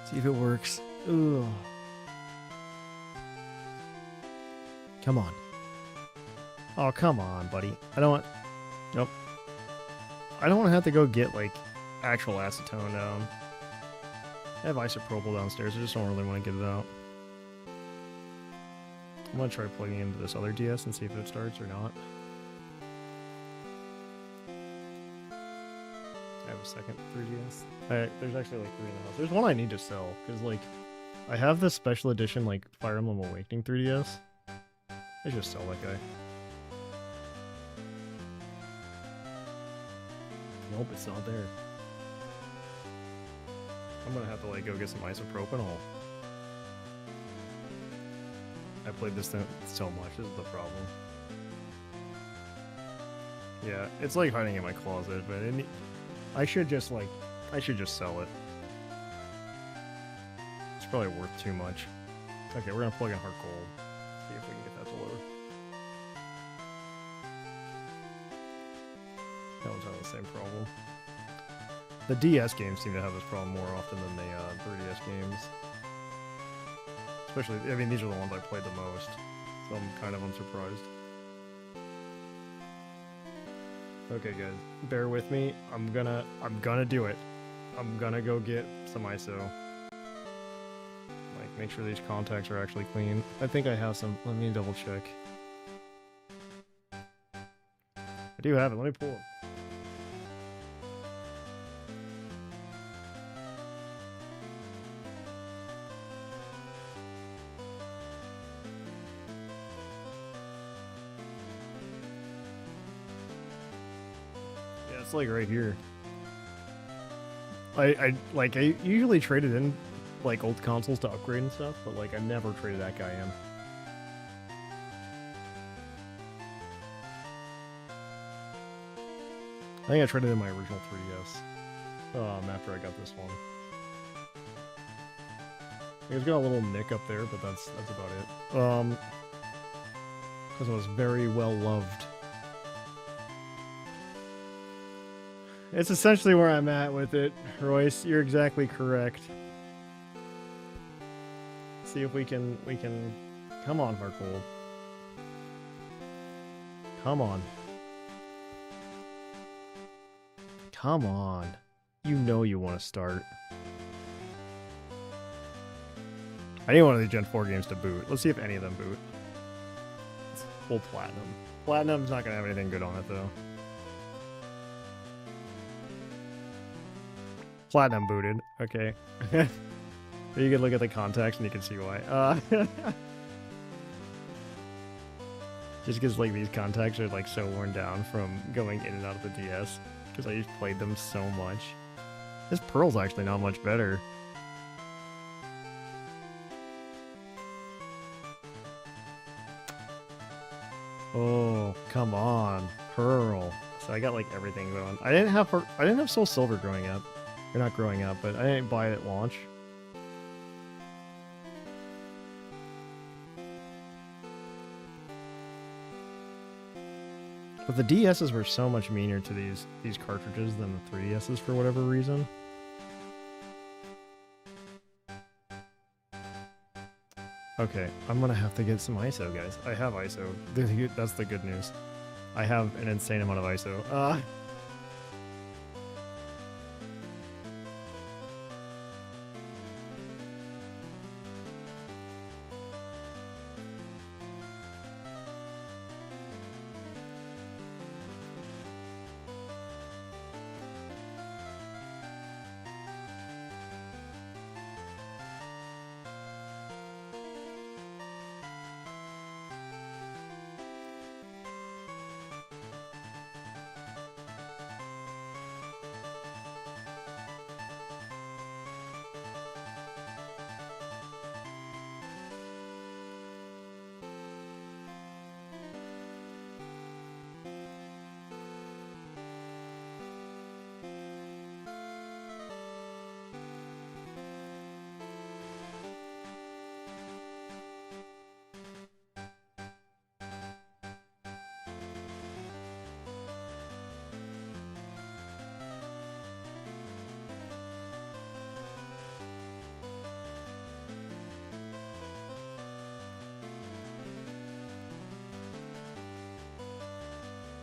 Speaker 1: See if it works. Ugh. Come on. Oh, come on, buddy. I don't want... Nope. I don't want to have to go get, like, actual acetone down. I have isopropyl downstairs. I just don't really want to get it out. I'm going to try plugging into this other DS and see if it starts or not. I have a second 3DS. There's actually like 3 in the house. There's one I need to sell, because like, I have this special edition like Fire Emblem Awakening 3DS. I just sell that guy. Nope, it's not there. I'm gonna have to like go get some isopropanol. I played this thing so much, this is the problem. Yeah, it's like hiding in my closet, but I should just sell it. It's probably worth too much. Okay, we're gonna plug in Heart Gold. See if we can get that to load. That one's having the same problem. The DS games seem to have this problem more often than the 3DS games. Especially, I mean, these are the ones I played the most, so I'm kind of unsurprised. Okay, guys, bear with me. I'm gonna do it. I'm gonna go get some ISO. Like, make sure these contacts are actually clean. I think I have some. Let me double check. I do have it. Let me pull it. It's like right here. I usually traded in like old consoles to upgrade and stuff, but like I never traded that guy in. I think I traded in my original 3DS after I got this one. It's got a little nick up there, but that's about it. Because it was very well loved. It's essentially where I'm at with it, Royce. You're exactly correct. See if we can come on, Heart Gold. Come on. Come on. You know you want to start. I need one of these Gen 4 games to boot. Let's see if any of them boot. Let's pull Platinum. Platinum's not gonna have anything good on it though. Platinum booted. Okay. You can look at the contacts and you can see why. Just because like these contacts are like so worn down from going in and out of the DS. Because I just played them so much. This Pearl's actually not much better. Oh, come on. Pearl. So I got like everything going. I didn't have Soul Silver growing up. Or not growing up, but I didn't buy it at launch. But the DSs were so much meaner to these cartridges than the 3DSs for whatever reason. Okay, I'm gonna have to get some ISO, guys. I have ISO. That's the good news. I have an insane amount of ISO.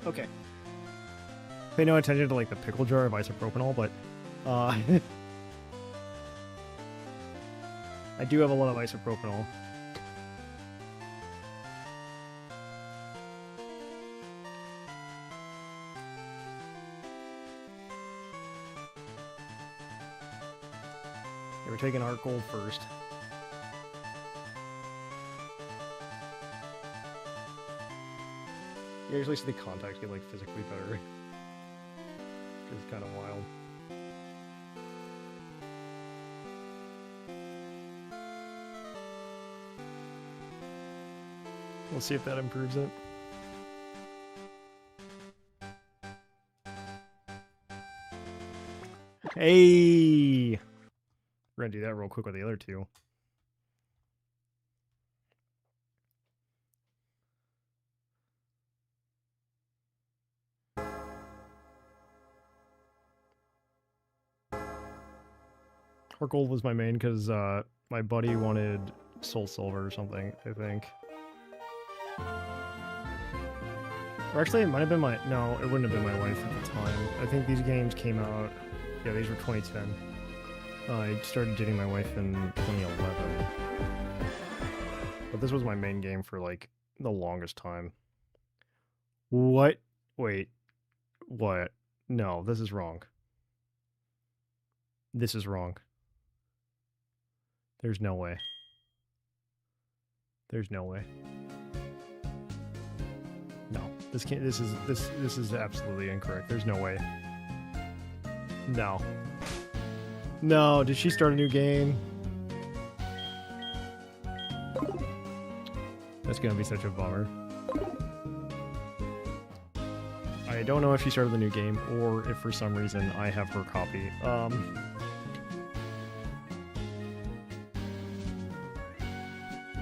Speaker 1: Okay. Pay no attention to like the pickle jar of isopropanol, but I do have a lot of isopropanol. We're taking our gold first. You usually see the contacts get like physically better. It's kind of wild. We'll see if that improves it. Hey! We're gonna do that real quick with the other two. Heart Gold was my main because my buddy wanted Soul Silver or something, I think. Or actually, it might have been my... No, it wouldn't have been my wife at the time. I think these games came out... Yeah, these were 2010. I started dating my wife in 2011. But this was my main game for, like, the longest time. What? Wait. What? No, this is wrong. This is wrong. There's no way. There's no way. No, this can't. This is absolutely incorrect. There's no way. No. No. Did she start a new game? That's gonna be such a bummer. I don't know if she started the new game or if for some reason I have her copy.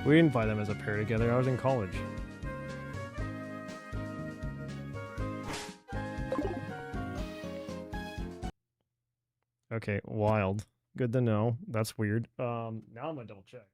Speaker 1: We didn't buy them as a pair together. I was in college. Okay, wild. Good to know. That's weird. Now I'm gonna double check.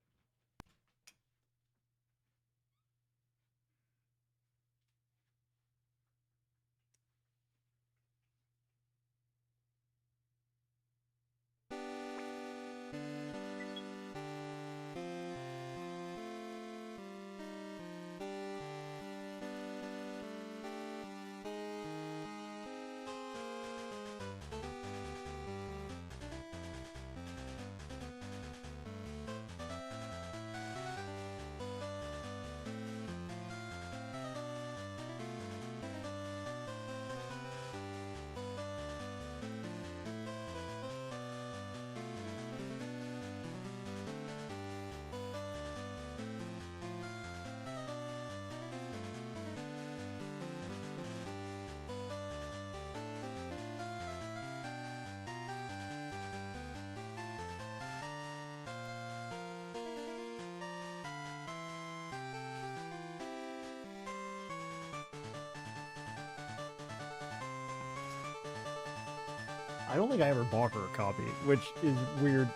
Speaker 1: don't think I ever bought her a copy, which is weird.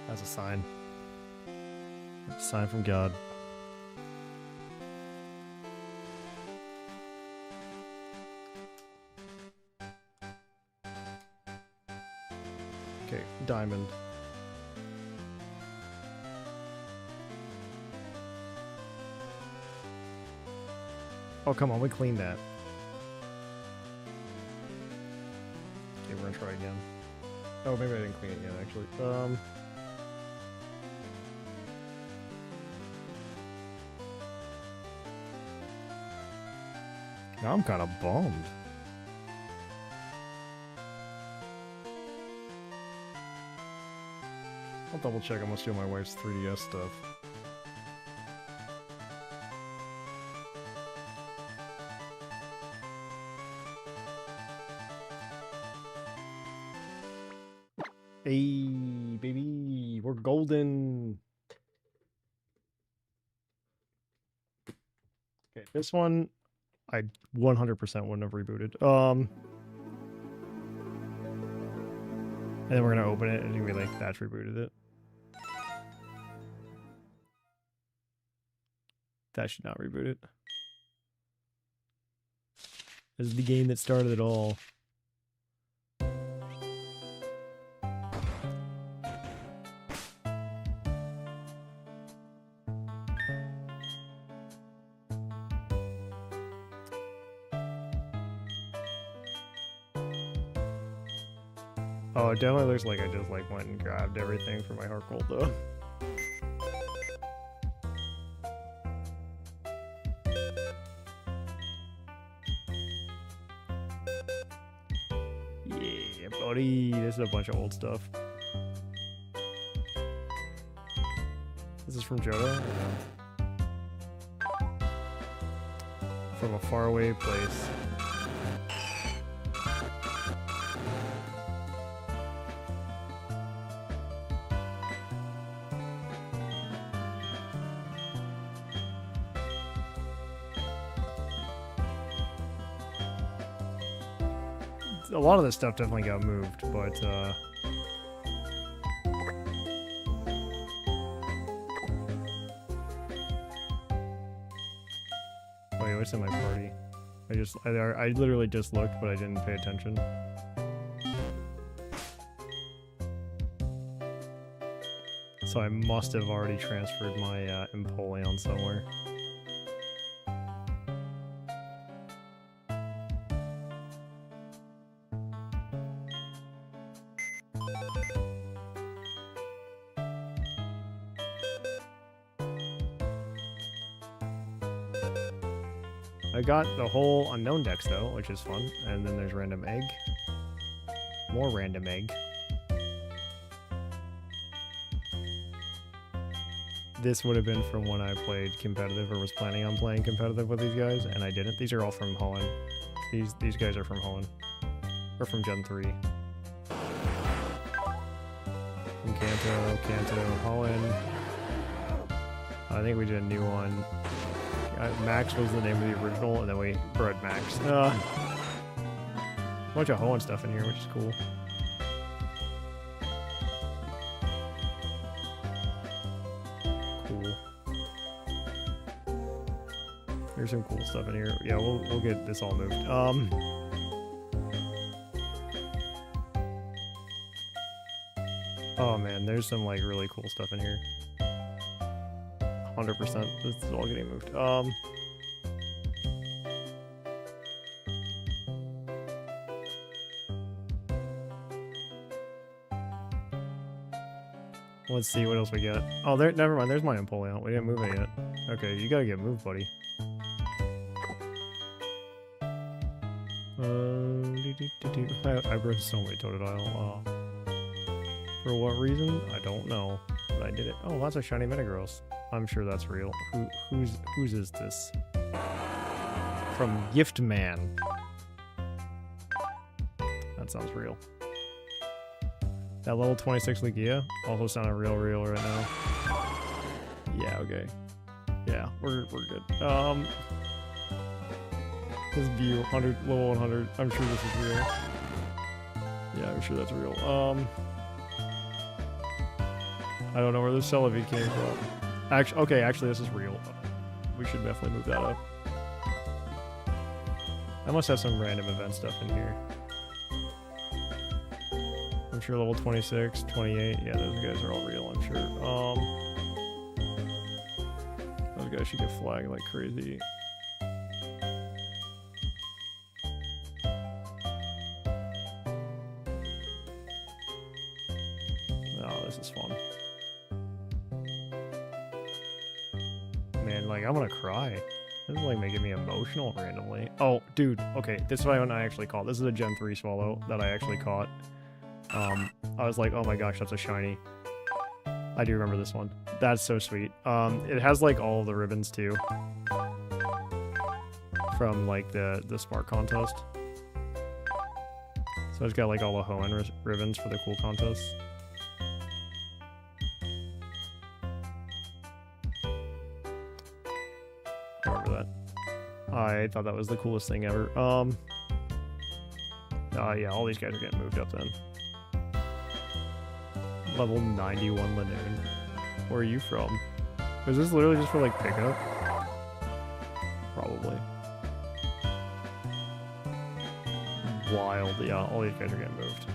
Speaker 1: That's a sign. That's a sign from God. Okay, diamond. Oh, come on, we cleaned that. Okay, we're gonna try again. Oh, maybe I didn't clean it yet, actually. Now I'm kind of bummed. I'll double check. I'm gonna steal my wife's 3DS stuff. Hey, baby, we're golden. Okay, this one I 100% wouldn't have rebooted. And then we're gonna open it and it'll be like, that's rebooted it. That should not reboot it. This is the game that started it all. Oh, it definitely looks like I just like went and grabbed everything for my heart gold though. Yeah, buddy. This is a bunch of old stuff. This is from Johto? From a faraway place. A lot of this stuff definitely got moved, but wait, what's in my party? I literally just looked, but I didn't pay attention. So I must have already transferred my Empoleon somewhere. I got the whole unknown dex though, which is fun. And then there's random egg. More random egg. This would have been from when I played competitive or was planning on playing competitive with these guys, and I didn't. These are all from Holland. These guys are from Holland. Or from Gen 3. From Kanto, Holland. I think we did a new one. Max was the name of the original, and then we bred Max. A bunch of Hoenn stuff in here, which is cool. Cool. There's some cool stuff in here. Yeah, we'll get this all moved. Oh man, there's some like really cool stuff in here. 100%. This is all getting moved. Let's see what else we got. Oh, there. Never mind. There's my Empoleon. We didn't move it yet. Okay, you gotta get moved, buddy. I bred so many Totodile. For what reason? I don't know. But I did it. Oh, lots of shiny Metagross. I'm sure that's real. Whose is this? From Gift Man. That sounds real. That level 26 Lugia also sounded real right now. Yeah, okay. Yeah, we're good. This view, 100, level 100. I'm sure this is real. Yeah, I'm sure that's real. I don't know where the Celebi came from. Actually, this is real. We should definitely move that up. I must have some random event stuff in here. I'm sure level 26, 28. Yeah, those guys are all real, I'm sure. Those guys should get flagged like crazy. Oh, this is fun. Man, like, I'm gonna cry. This is, like, making me emotional randomly. Oh, dude, okay, this is what I actually caught. This is a Gen 3 swallow that I actually caught. I was like, oh my gosh, that's a shiny. I do remember this one. That's so sweet. It has, like, all of the ribbons, too. From, like, the Spark contest. So it's got, like, all the Hoenn ribbons for the cool contests. I remember that. I thought that was the coolest thing ever. Yeah, all these guys are getting moved up then. Level 91 Linoon. Where are you from? Is this literally just for, like, pickup? Probably. Wild. Yeah, all these guys are getting moved.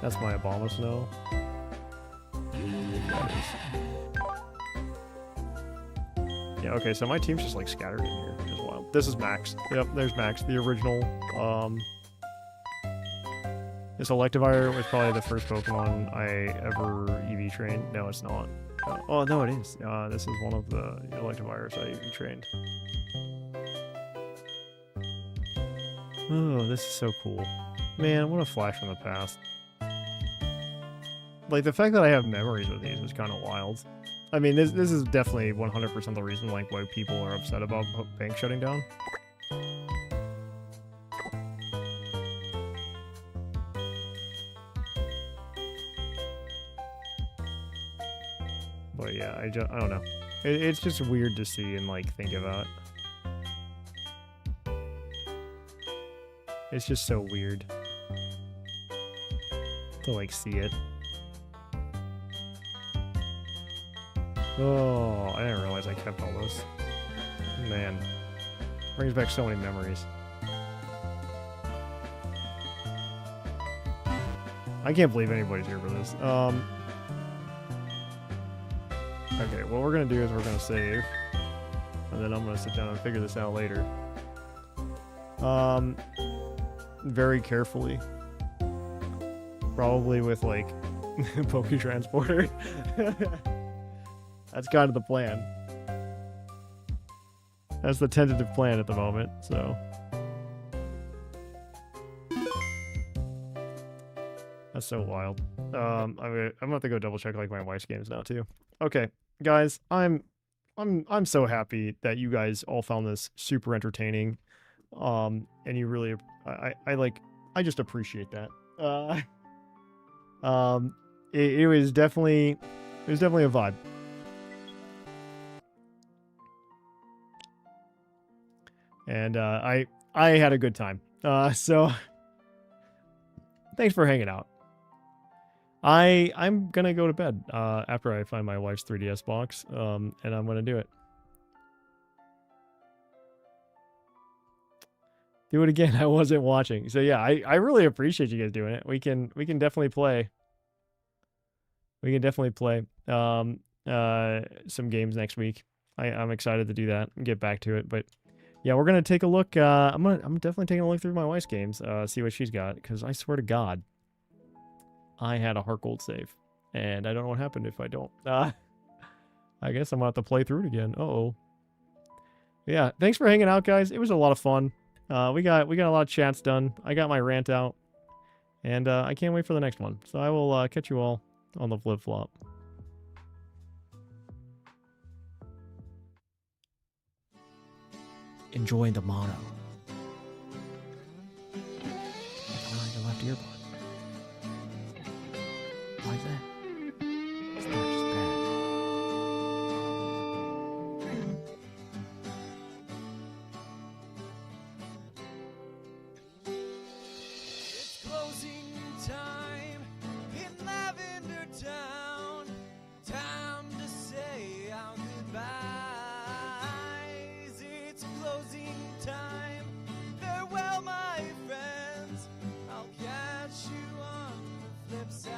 Speaker 1: That's my Obama Snow. That is. Yeah, okay, so my team's just, like, scattered in here, which is wild. This is Max. Yep, there's Max, the original. This Electivire was probably the first Pokemon I ever EV trained. No, it's not. Oh, no, it is. This is one of the Electivires I EV trained. Oh, this is so cool. Man, what a flash from the past. Like, the fact that I have memories with these is kind of wild. I mean, this is definitely 100% the reason, like, why people are upset about bank shutting down. But yeah, I don't know. It's just weird to see and, like, think about. It's just so weird to, like, see it. Oh, I didn't realize I kept all this. Man, brings back so many memories. I can't believe anybody's here for this. Okay, what we're gonna do is we're gonna save, and then I'm gonna sit down and figure this out later. Very carefully. Probably with, like, Poke Transporter. That's kind of the plan. That's the tentative plan at the moment, so. That's so wild. I'm gonna have to go double check, like, my wife's games now too. Okay, guys, I'm so happy that you guys all found this super entertaining. And you really, I just appreciate that. It was definitely a vibe. And I had a good time. So thanks for hanging out. I'm gonna go to bed after I find my wife's 3DS box, and I'm gonna do it. Do it again. I wasn't watching. So yeah, I really appreciate you guys doing it. We can definitely play. We can definitely play some games next week. I'm excited to do that and get back to it. But yeah, we're gonna take a look. I'm definitely taking a look through my wife's games, see what she's got, because I swear to God, I had a Heart Gold save, and I don't know what happened if I don't. I guess I'm gonna have to play through it again. Uh-oh. Yeah, thanks for hanging out, guys. It was a lot of fun. We got a lot of chats done. I got my rant out, and I can't wait for the next one. So I will catch you all on the flip-flop. Enjoying the mono. Behind your left earbud. Why is that? It's not just
Speaker 2: time in Lavender Town. Time to say our goodbyes. It's closing time. Farewell, my friends. I'll catch you on the flip side.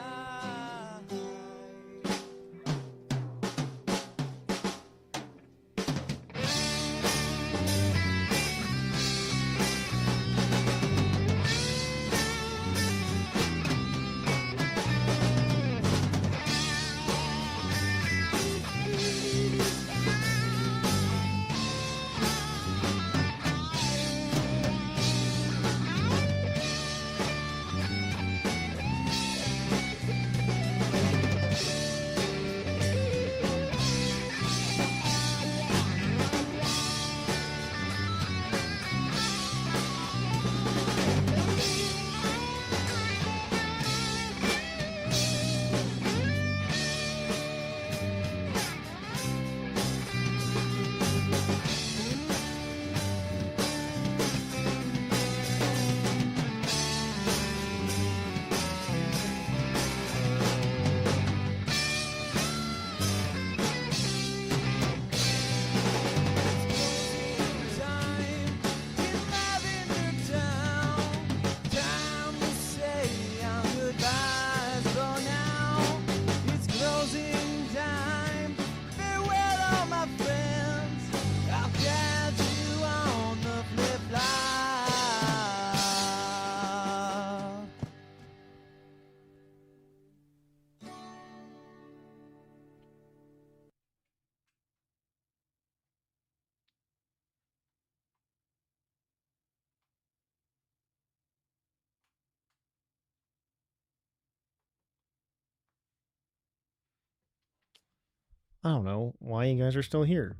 Speaker 1: I don't know why you guys are still here.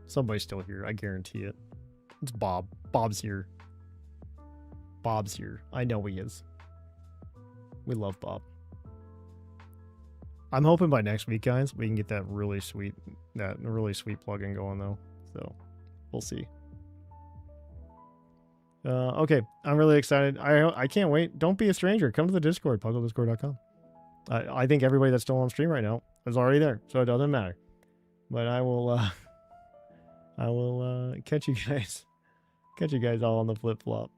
Speaker 1: Somebody's still here, I guarantee it. It's Bob. Bob's here. Bob's here. I know he is. We love Bob. I'm hoping by next week, guys, we can get that really sweet plugin going though. So we'll see. Okay, I'm really excited. I can't wait. Don't be a stranger. Come to the Discord, pugglediscord.com. I think everybody that's still on stream right now is already there, so it doesn't matter. But I will catch you guys all on the flip flop.